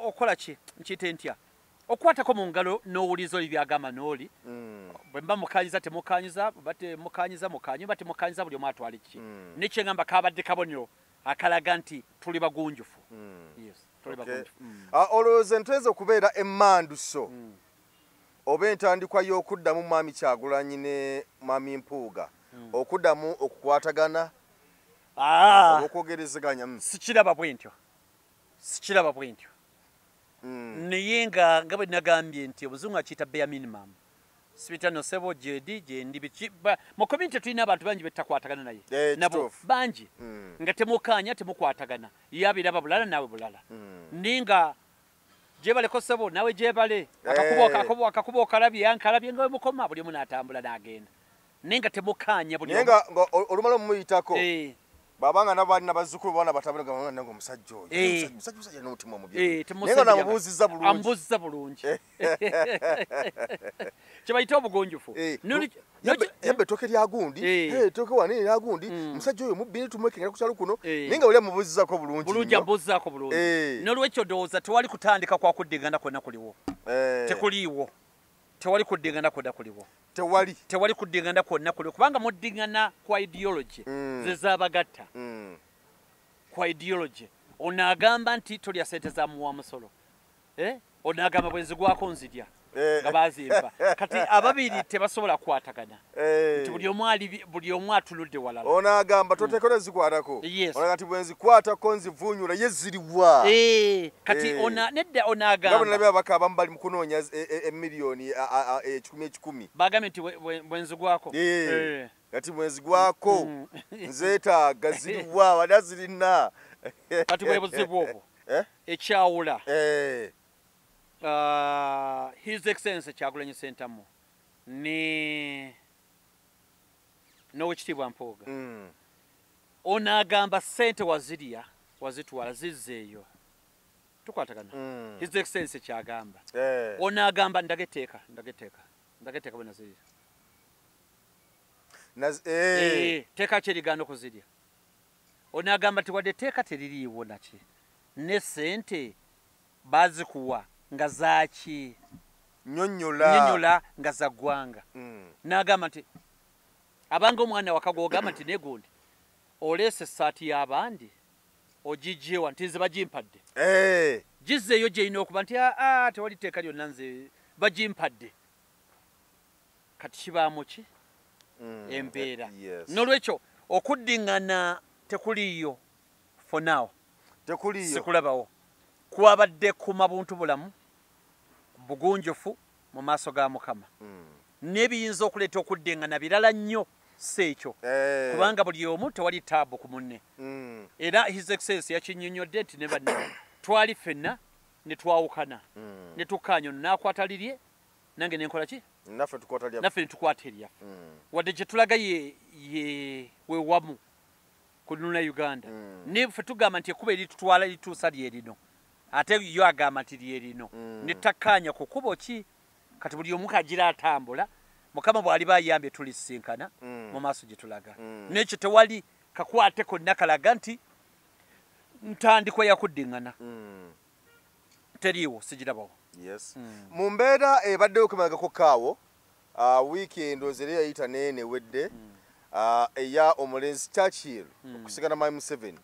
okola ki nkiyite ntya okukwatako mu ngalo n'owuliza oli byagamba n'oli bwe mba mukanyiza temukanyiza mukanyiza ba temukanyiza buli omu atwala kiki nekyengamba kabadde kabonero akalaga nti tuli bagunjufu olowooza entuyinza okubeera emmanduso oba entandikwa y'okuddamu mwami Kyagulanyi ne mwami Mpuuga okuddamu okukwatagana okwogerezeganya sikiraba bwe ntyo naye nga bwe nagambye nti obuzungu akiyita bare minimum sibitano sebo jedi gyendi mu community tulina abantu bangi betakwatagana naye nabo bangi nga temukanya temukwatagana yabiraba bulala nawe bulala ninga jebaleko sebo nawe jebale akakubo okalabye yankalabye nga mukoma buli omu n'atambula n'agenda ninga temukanya buli ninga olumala omuyitako babanga nabali bazzukulu bana batabula nga omusajja oyo musajja n'omutima omubi ninga namubuuzizza bulungi kyebayita obugunjufu yabbe ettooke lya gundi ettooke wanene lya gundi omusajja oyo mubbi nitumwekengera ku kyalo kuno ninga oli amubuuzizaako bulungi amubuuzizaako bulungi n'olwekyo ndowooza tewali kutandika kwa kuddingana kwonna kuliwo tekuliiwo tewali kuddingana kwonna kuliwo tewali kuddingana kwonna kuliwo kubanga muddingana kwa ideology ze zaabagatta kwa ideology onaagamba nti tolya sente za muwa musolo onaagamba bwe nzigwako nzirya nga bazimba kati ababiri tebasobola kukwatagana nti buli omu atunudde walala onaagamba toteekera zikwatako onaga nti bwe nzikwatako nzivuunyula ye ziriwa kati nedda onaagamba nabyo abaka abamu bali mu kunoonya emiliyoni 10 bagambye nti bwe nzigwako kati bwe nzigwako nzeetaaga ziriwa wada zirina kati bwe buzibu obwo ekyawula his excellence Kyagulanyi Ssentamu n'owekitiibwa Mpooga onaagamba ssente wazitwala zizzeeyo tukwatagana his excellence kyagamba onaagamba ndageteeka bwe nazirya teeka kyerigaana okuzirya onaagamba tiwadde teeka teririiwo naki ne ssente bazikuwa nga zaki nyonnyola nga za ggwanga n'agamba nti abanga omwana wakago ogamba nti negundi oleese essaati y'abandi ogijjewa nti nze bagimpadde gizzeeyo gyerina okuba nti tewali tteeka lyonna nze bagimpadde kati kibaamu ki embeera n'olwekyo okuddingana tekuliiyo for now sikulabawo kwabadde kuma buntu bulamu bugunjufu mu maaso ga Mukama n'ebiyinza okuleeta okuddingana birala nnyo si ekyo kubanga buli omu tewali taabu ku munne era his excellence yakinnyonnyodde nti ne banne twali ffenna ne twawukana ne tukkaanya ono n'akwata lirye nange nenkola ki naffe tukwata eryaffe wadde gye tulaga ye wewamu ku nuna Uganda neffe tugamba nti ekkuba eritutwala lituusa lyerino ate yo agamba nti lyerino ne takkaanya ku kkubo ki kati buli omu kagira atambula Mukama bw'ali bayambye tulisinkana mu maaso gye tulaga n'ekyo tewali kakwate konna kalaga nti ntandikwa yakuddiŋŋana teriiwo sigirabawo. Yes. Mu mbeera ebaddewo okumagako kaawo wiiki endowooza eri yayita neene wedde eya omulenzi Churchill okusigana Mwami Museveni.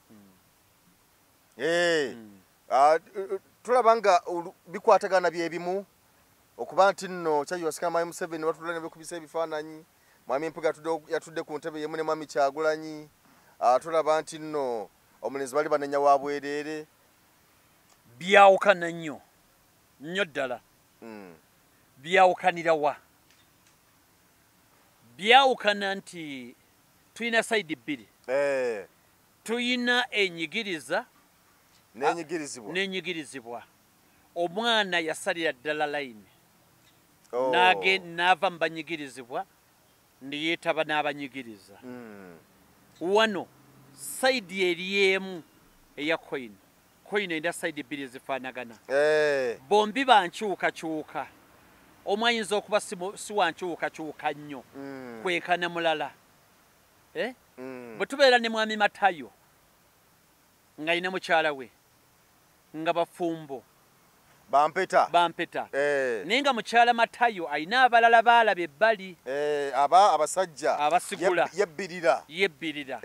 Tulaba nga bikwatagana byebimu okuba nti nno Churchill wasigana Mwami Museveni batudde ne bekubisa ebifaananyi Mwami Mpuuga yatudde ku ntebe yemu ne Mwami Kyagulanyi tulaba nti nno omulenzi bali banenya wa bwereere byawukana nnyo ddala byawukanira wa byawukana nti tuyina sayidi bbiri tuyina enyigiriza n'enyigirizibwa omwana yasalira ddala layini n'ava mu banyigirizibwa neyeetaba n'abanyigiriza wano sayidi eri emu eya coin erina sayidi bbiri ezifaanagana bombi bankyukakyuka omu ayinza okuba si wankyukakyuka nnyo kwekana mulala bwe tubeera ne Mwami Matayo ng'alina mukyala we nga bafumbo bampeta naye nga mukyala Matayo alina abalala baalaba ebbali abasajja abasigula yebbirira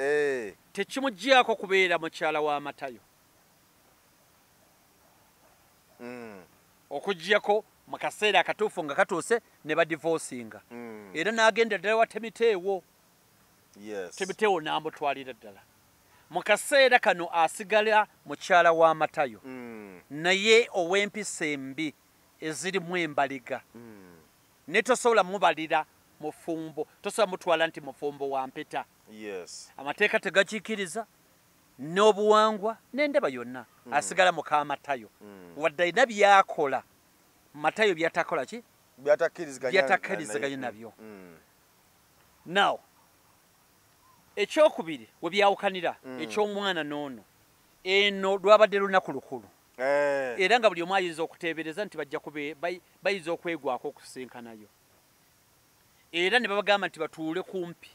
tekimuggyako kubeera mukyala wa Matayo okuggyako mu kaseera akatuufu nga katuuse ne badivosinga era n'agenda ddala wa Temiteewo Temiteewo n'amutwalira ddala mu kaseera kano asigala mukyala wa Matayo naye ow'empisa embi ezirimu embaliga ne tosobola mubalira mufumbo tosobola mutwala nti mufumbo wa mpeta amateeka tegakiikiriza n'obuwangwa n'endaba yonna asigala muka Matayo wadde alina byakola Matayo byatakola ki byatakkirizaganye nabyo now ekyokubiri we byawukanira eky'omwana n'ono eno lwabadde lunaku lukulu era nga buli omu ayinza okuteebereza nti bayinza okwegwako okusinkanayo era ne babagamba nti batuule kumpi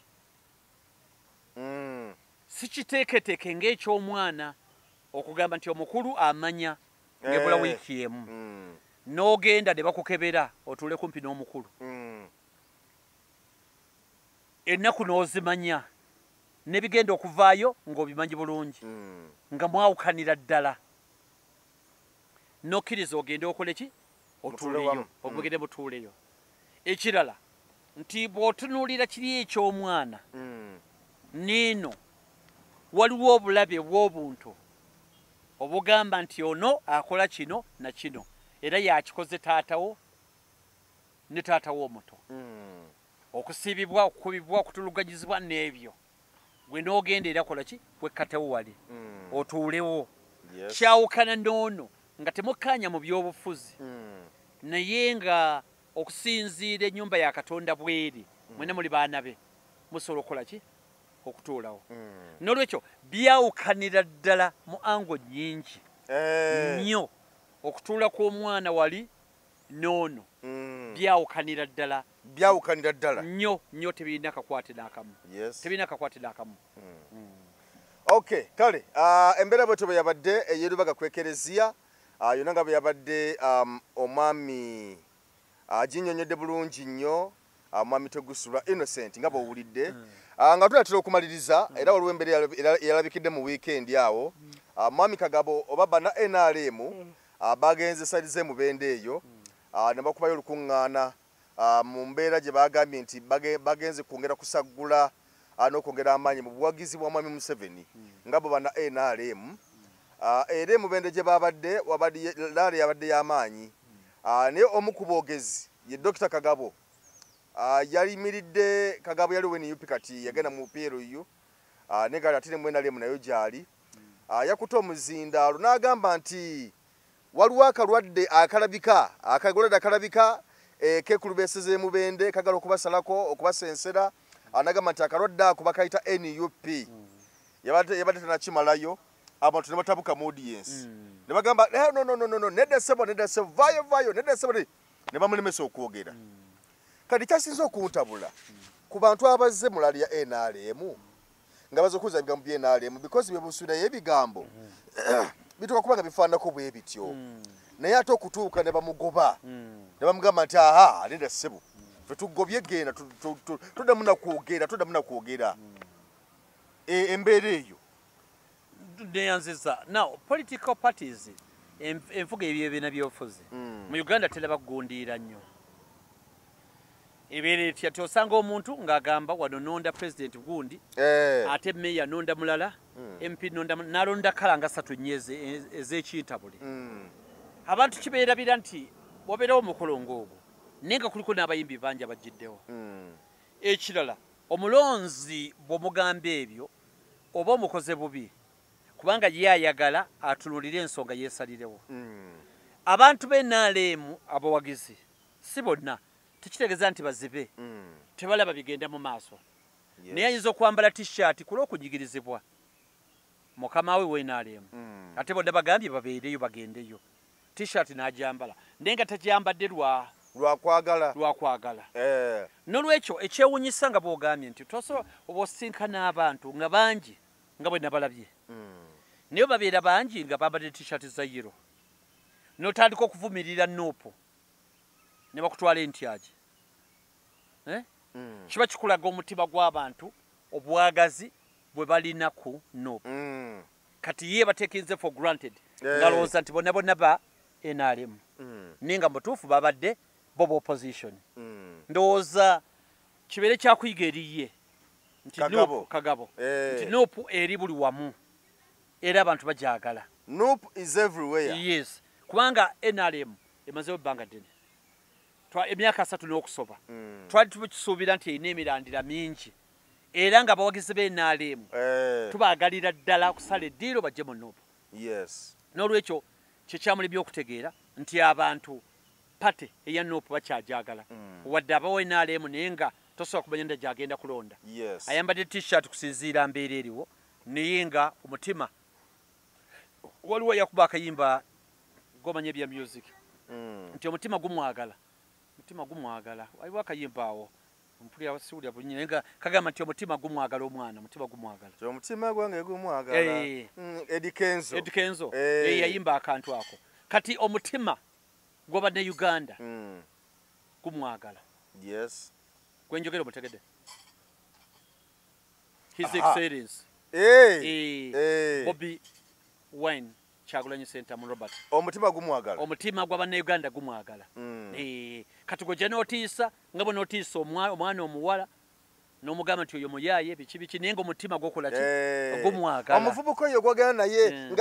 si kiteeketeeke ng'eky'omwana okugamba nti omukulu amanya ng'ebula wiiki emu n'ogenda ne bakukebera otuule kumpi n'omukulu ennaku n'ozimanya n'ebigenda okuvaayo ng'obimanyi bulungi nga mwawukanira ddala n'okkiriza ogende okole ki otuuleyo ogende mutuuleyo ekirala nti bw'otunuulira kiri eky'omwana neeno waliwo obulabe bw'obuntu obugamba nti ono akola kino na kino era yakikoze taatawo ne taatawo omuto okusiibibwa okukubibwa okutuluganyizibwa n'ebyo gwe n'ogenda era kola ki wekkatewo wali otuulewo kyawukana n'ono nga temukkaanya mu by'obufuzi naye nga okusinziira ennyumba ya Katonda bweri mwena muli baana be musobola okukola ki okutuulawo n'olwekyo byawukanira ddala mu ango nnyingi nnyo okutuula kw'omwana wali n'ono byawukanira ddala nnyo tebirina akakwate n'akamu okay kale embeera bwetyo bwe yabadde eyerubaga kwekereziya yonna nga bwe yabadde omwami aginnyonnyodde bulungi nnyo mwami Tegusulwa Innocent nga bw'owulidde nga tunatera okumaliriza era waliwo embeera eyalabikidde mu wiikendi awo mwami Kagabo oba bana NRM bagenze sayidi z'emubende eyo ne bakubayo olukuŋŋaana mu mbeera gye bagambye nti bagenze kwongera kusaggula n'okwongera amaanyi mu buwagizi bwa Mwami Museveni nga bo bana NRM era emubende gye babadde laale yabadde y'amaanyi naye omu ku boogezi ye Dr. Kagabo yalimiridde Kagabo yali weniupi kati yagenda mu PLU ne gali ate ne mu NRM nayo gyali yakuta omuzindaalo n'agamba nti waliwo akalwadde akalabika akagolade akalabika kekulubeseze mubende kagala okubasalako okubasensera anagamba nti akalwadde ako bakayita NUP yabadde tanakimalayo abantu ne batabuka mu audience ne bagamba no nedda sebo vayo nedda sebo ne bamulemesa okwogera kati kyasinze okuntabula ku bantu abazze mulali ya NRM nga baza okuza ebigambo bya NRM because byebusuulayo ebigambo bituka kubanga bifaanako bwe bityo naye ate okutuuka ne bamugoba ne bamugamba nti aha nedda sebo fe tugobye genda tuddamu nakwogera embeera eyo neyanziza now political parties enfuga ebyebina byofuzi mu Uganda telebagundira nnyo ebere tyati osanga omuntu ng'agamba wano nonda president gundi ate meya nonda mulala MP nonda nalonda kalanga 3 nyeze ez'ekintabule abantu kibeerabira nti wabeerawo omukolongo ogwo nenga kuliko n'abayimbi bangi abajjiddewo ekirala omulonzi bw'omugamba ebyo oba omukoze bubi kubanga ye ayagala atululire ensonga yeesalirewo abantu b'NRM abawagizi si bonna tekitegeeza nti bazibe tebalaba bigenda mu maaso naye ayinza okwambala t-shirt ku lw'okunyigirizibwa mukama we w'NRM ate bonna bagambye babeereyo bagendeyo t-shirt n'agyambala naye nga tagyambadde lwakwagala n'olwekyo ekyewuunyisa nga bw'ogambye nti tosobola oba osinkana abantu nga bangi nga bwe nabalabye naye babeera bangi nga bambadde t-shirt za yero n'otandika okuvumirira nuupu ne bakutwala entyagi kiba kikulaga omutima gw'abantu obwagazi bwe balina ku nuupu kati ye batekinze for granted ngalowooza nti bonna bonna ba NRM naye nga mutuufu babadde boba opposition ndowooza kibeere kyakuyiga eriye nti kagabo nti nuupu eri buli wamu era abantu bagyagala nuupu is everywhere yes kubanga NRM emazeewo ebbanga ddene emyaka 3 n'okusoba twali tukisuubira nti erina emirandira mingi era nga abawagizi b'NRM tubaagalira ddala kusala eddiiro bajje mu nuupu n'olwekyo kyekyamulibya okutegeera nti abantu pate eya nuupu bakyajagala wadde abawa NRM naye nga tosobola kumanya nda gyagenda kulonda ayambadde t-shirt kusinziira mbeera eriwo naye nga omutima waliwo yakuba akayimba gomanya ebya music nti omutima gumwagala waliwo akayimba awo mpulira wasiwulira bulungi naye nga kagamba nti omutima gumwagala omwana omutima gwange gumwagala Eddie Kenzo yayimba akantu ako kati omutima gw'abadde Uganda gumwagala gwenjogera omutegedde his excellence Bobby Wine Kyagulanyi Center mu Robert omutima gumwagala omutima gw'abannayuganda gumwagala kati gwe n'otiisa nga bwe n'otiisa omwana omuwala n'omugamba nti oyo muyaaye biki naye nga omutima gwokola ki gumwagala omuvubuka oyo gwagala naye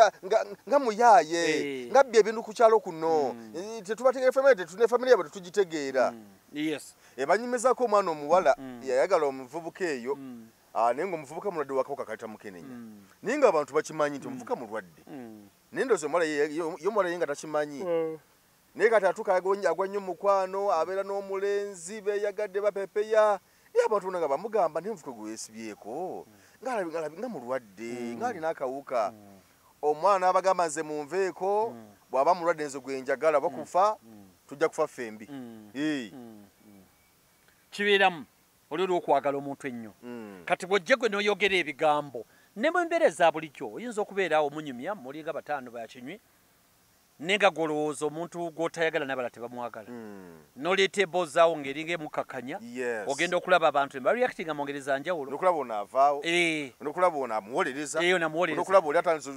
nga muyaaye nga bbye ebintu ku kyalo kuno tetubategeera famire tetune famire yabwe tetugitegeera ebanyumizako omwana omuwala yayagala omuvubuka eyo naye nga omuvubuka mulwadde wakawuka kaleta mukenenya naye nga abantu bakimanyi nti omuvubuka mulwadde naye ndowooza omuwala ye nga takimanyi naye kati atuuka agwa nnyo mukwano abeera n'omulenzi beeyagadde bapepeya naye abantu bonna nga bamugamba naye omuvubuka gwe weesibyeko nga mulwadde ng'alina akawuka omwana abagamba nze munveeko bw'aba mulwadde nze gwe njagala bakufa tujja kufa fembi kibeeramu oli olw'okwagala omuntu ennyo kati bw'ojje gwe n'oyogera ebigambo ne mu mbeera eza bulijjo oyinza okubeerawo omunyumya mulinga 5 bakinywi naye nga gwolowooza omuntu gw'otayagala n'abala tebamwagala n'oleeta ebbozaawo ng'eringa emukakanya ogenda okulaba abantu ne bareactinga mu ngeri za njawulo nokulaba onaavaawo nokulaba onaamuwolereza nokulaba oli atandise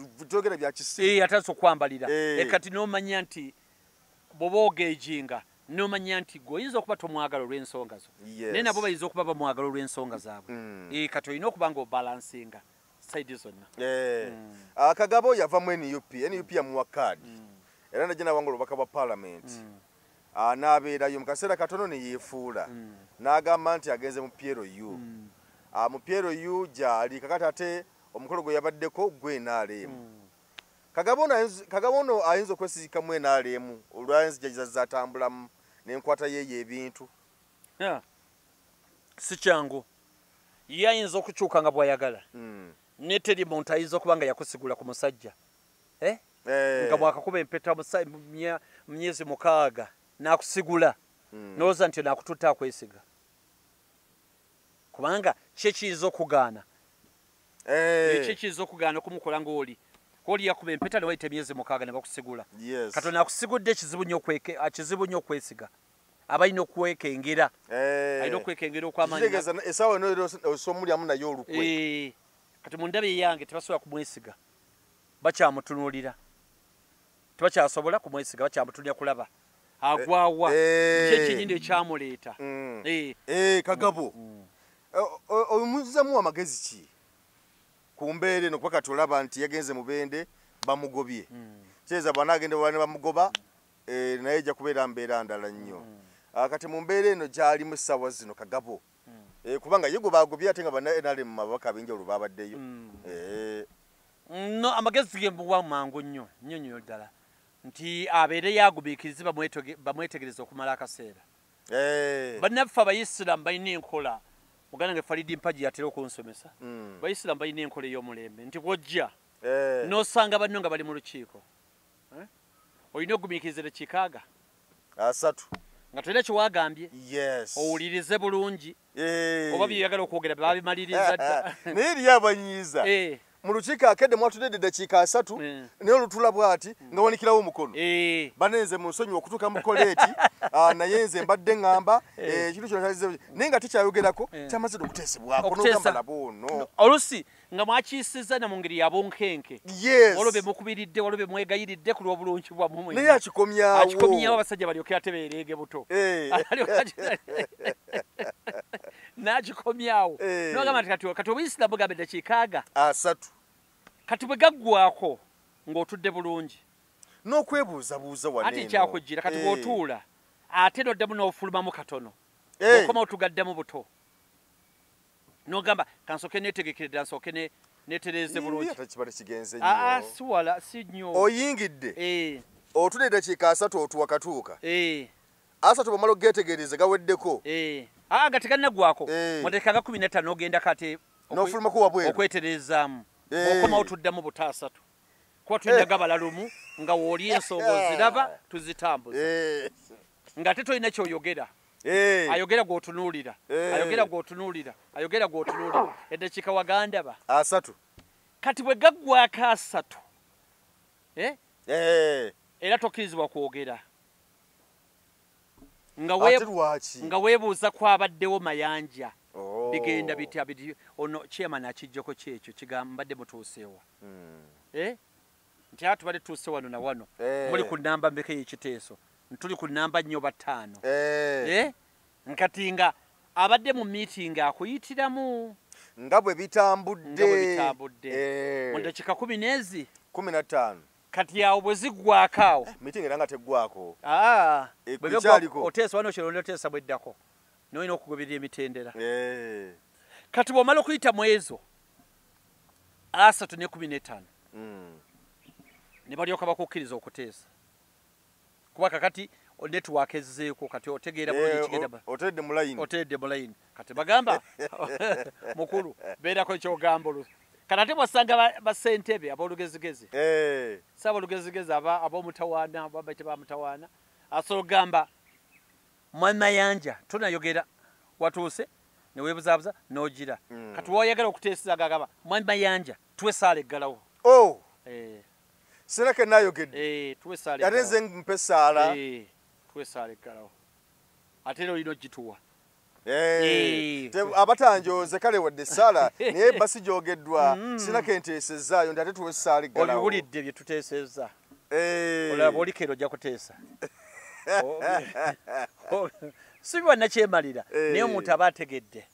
bya kisi atandise okwambalira kati n'omanya nti bw'oba ogeejinga n'omanya nti gwe oyinza okuba tomwagala olw'ensonga zo naye nabo bayinza okuba bamwagala olw'ensonga zaabwe kati olina okuba nga obalansinga saidi zonna Kagabo yava mu NUP yamuwa kaadi era najja nawanga olubaka bwa parliament n'abeerayo mu kaseera katono ne yeefuula n'agamba nti agenze mu PLU mu PLU gyali kakati ate omukolo gwe yabaddeko gwe NRM Kagabo ono ayinza okwesisiika mu NRM olw'enzija zatambulamu nenkwata yeeye ebintu si kyangu ye ayinza okukyuka nga bw'ayagala ne teri muntu ayinza okuba nga yakusigula ku musajja nga bwakakuba empeta myezi 6 n'akusigula n'olowooza nti naakututta akwesiga kubanga kyekiyinza okugaana ekyekiyiza okugaana okumukola ng'oli yakuba empeta ne wayita emyezi 6 ne bakusigula katonda akusigudde kizibu nnyo okwesiga aba alina okwekengera okw'amaanyi essaawa eno osomulyamu naye olukwe kati mu ndaba eyange tebasobola kumwesiga bakyamutunuulira tebakyasobola kumwesiga bakyamutunulira kulaba agwawa kyekinyindi ekyamuleeta Kagabo omuzamu amagezi ki ku mbeera eno kuba kati olaba nti yagenze mu Bende bamugobye kyeza bw'anaagenda bane bamugoba naye ejja kubeera mbeera ndala nnyo kati mu mbeera eno gy'alimu essaawa zino Kagabo kubanga ye gwe baagobye ate nga bannanalemu mabaka ab'enjawulo baabaddeyo no amagezi ge muwa mangu nnyo ddala nti abeere yagumiikirize bamwetegereza okumala akaseera bannaffe abayisiraamu balina enkola muganda nga Faridi Mpaji yatera okunsomesa bayisiraamu balina enkola ey'omulembe nti bw'ojja n'osanga banno nga bali mu lukiiko olina okugumiikiriza edakiika 3 nga tolina kyewagambye owulirize bulungi oba byoyagala okwogera babimaliriza dda naye eriyo abanyiiza mu lukiiko akedde mwatudde eddakiika 3 naye olutula bw'ati nga wanikirawo omukono banenze mu nsonyi okutuuka mu koleeti naye nze mbadde ŋŋamba ekintu kino naye nga tekyayogerako kyamaze okuteesebwako n'ogamba nabo ono olusi nga mwakiyisiza na mu ngeri yabonkenke waliwo be mukubiridde waliwo be mwegayiridde ku lw'obulungi bwammwe naye akikomyawo abasajja balyoke ate beereege buto n'akikomyawo nogamba nti kati obuyisiraamu bugamba eddakiika 3 kati bwe gaggwako ng'otudde bulungi n'okwebuuzabuuza wano ate kyakujjira kati bw'otuula ate n'oddamu n'ofulumamu katono okoma otugaddemu buto n'ogamba kansooke neetegekere ddala nsooke neetereeze bulungi siwala si nnyo oyingidde otudde eddakiika 3 otuwa katuuka asatu bw'omala ogeetegereze gaweddeko nga tegannaggwako muteeka ga 15 n'ogenda kate n'ofulumako wabweru okwetereezaamu okoma otuddamu buta 3 kuba tulina gabala lumu nga wooli ensonga oziraba tuzitambuza nga ate tolina kyoyogera ayogera gw'otunuulira ayogera gw'otunuulira eddakiika wagandaba 3 kati bwe gaggwako 3 era tokkirizibwa kwogera nga weebuuza kwabaddewo mayanja bigenda bitya ono chairman akijjoko kyekyo kigambadde mutuuseewa nti ate tubadde tutuuse wano na wano muli ku nnamba mbeka y'ekiteeso ntuli ku nnamba 4 nkati nga abadde mu meeting akuyitiramu nga bwe bitambudde mu ddakiika 15 kati awo bwe ziggwako awo meeting era nga teggwako oteesa wano kyero oteesa bweddako nolina okugoberera emitendera kati bw'omala okuyita mu ezo 3:15 ne balyoka bakukkiriza okuteesa kuba kakati network ezzeeko kati otegeera otedde mu layini kati bagamba mukulu beerako ekyogamba kati ate bwasanga basentebe ab'olugezigezi saaba olugezigezi ab'omutawaana babaite bamutawaana asobola okugamba mwamayanja tonayogera watuuse neweebuzaabuza n'ogira kati woyagala okuteeseza gagamba mwamayanja tuwe saala eggalawo sinake nayogedde ate nze mpe esaala tuwe saala eggalawo ate era olina ogituwa abatanjooze kale wadde esaala naye basi gyogeddwa sinake nteesezaayo ndi ate tuwe esaala eggalawo obiwulidde bye tuteesezza olaba olikero ojja kuteesa si bwannakyemalira naye omuntu aba ategedde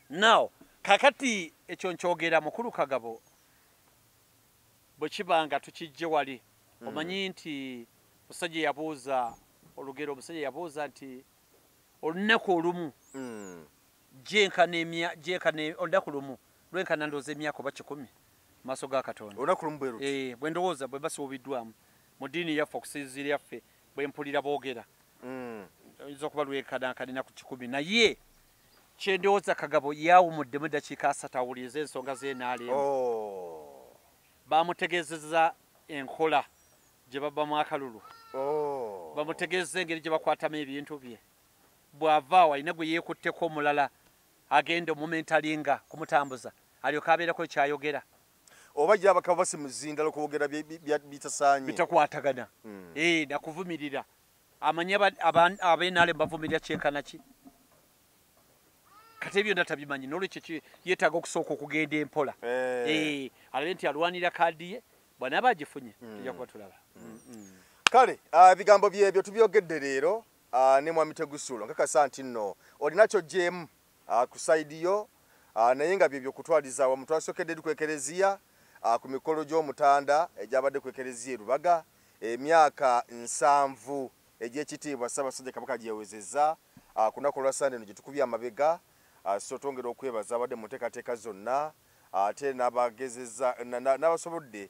now kakati ekyo nkyogera mukulu Kagabo bwe kiba nga tukijje wali omanyi nti omusajja yabuuza olugero omusajja yabuuza nti olunaku olumu olunaku lumu lwenkana ndowooza emyaka oba 10 maaso ga Katonda olunaku lumu bwe ndowooza bwe basuubiddwamu mu ddiini yaffe okusinziira yaffe bwe mpulira boogera okuba lwekanakanina ku 10 naye kyendowooza Kagabo yawumuddemu eddakiika 3 awuliriza ensonga z'enaalemu bamutegeezezza enkola gye babbamu akalulu bamutegeezeza engeri gye bakwatamu ebintu bye bw'ava awo alina gwe yeekutteko omulala agenda omumentalinga kumutambuza alyoka abeerako kyayogera oba gyabaka basimuzinda okwogera bitasaanye bitakwatagana nakuvumirira amanye ab'enaalemu bavumirira kyenkana ki kati byonna tabimanyi n'olwekyo yeetaaga okusooka okugenda empola alabe nti alwanira kaadi ye bw'anaaba agifunye tujja kuba tulaba kale ebigambo byebyo tubyogedde leero ne Mwami Tegusuulo nkakasa nti nno olinakyo gyemu ku saidi yo naye nga byebyo kutwaliza awamu twasokedde eri ku ekereziya ku mikolo gy'omutanda egyabadde ku ekereziya Rubaga emyaka 7 egy'ekitiibwa Ssaabasajja Kabaka gyewezezza ku lunaku lwa Sande no gye tukubye amabega so twongera okwebaza abadde mu nteekateeka zonna ate n'abagezeza n'abasobodde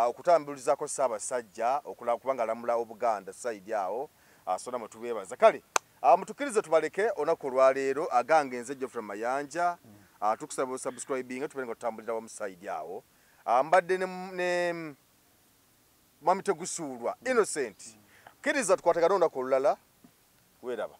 okutambulizaako Ssaabasajja kubanga alamula Obuganda saidi awo so namwe tubeebaza kale mutukirize tubaleke olunaku olwaleero agange nze Geoffrey Mayanja tukusaba subscribing tubere nga tutambulira wa musaidi awo mbadde ne Mwami Tegusuulwa Innocent kiriza tukwatagana olunaku olulala weeraba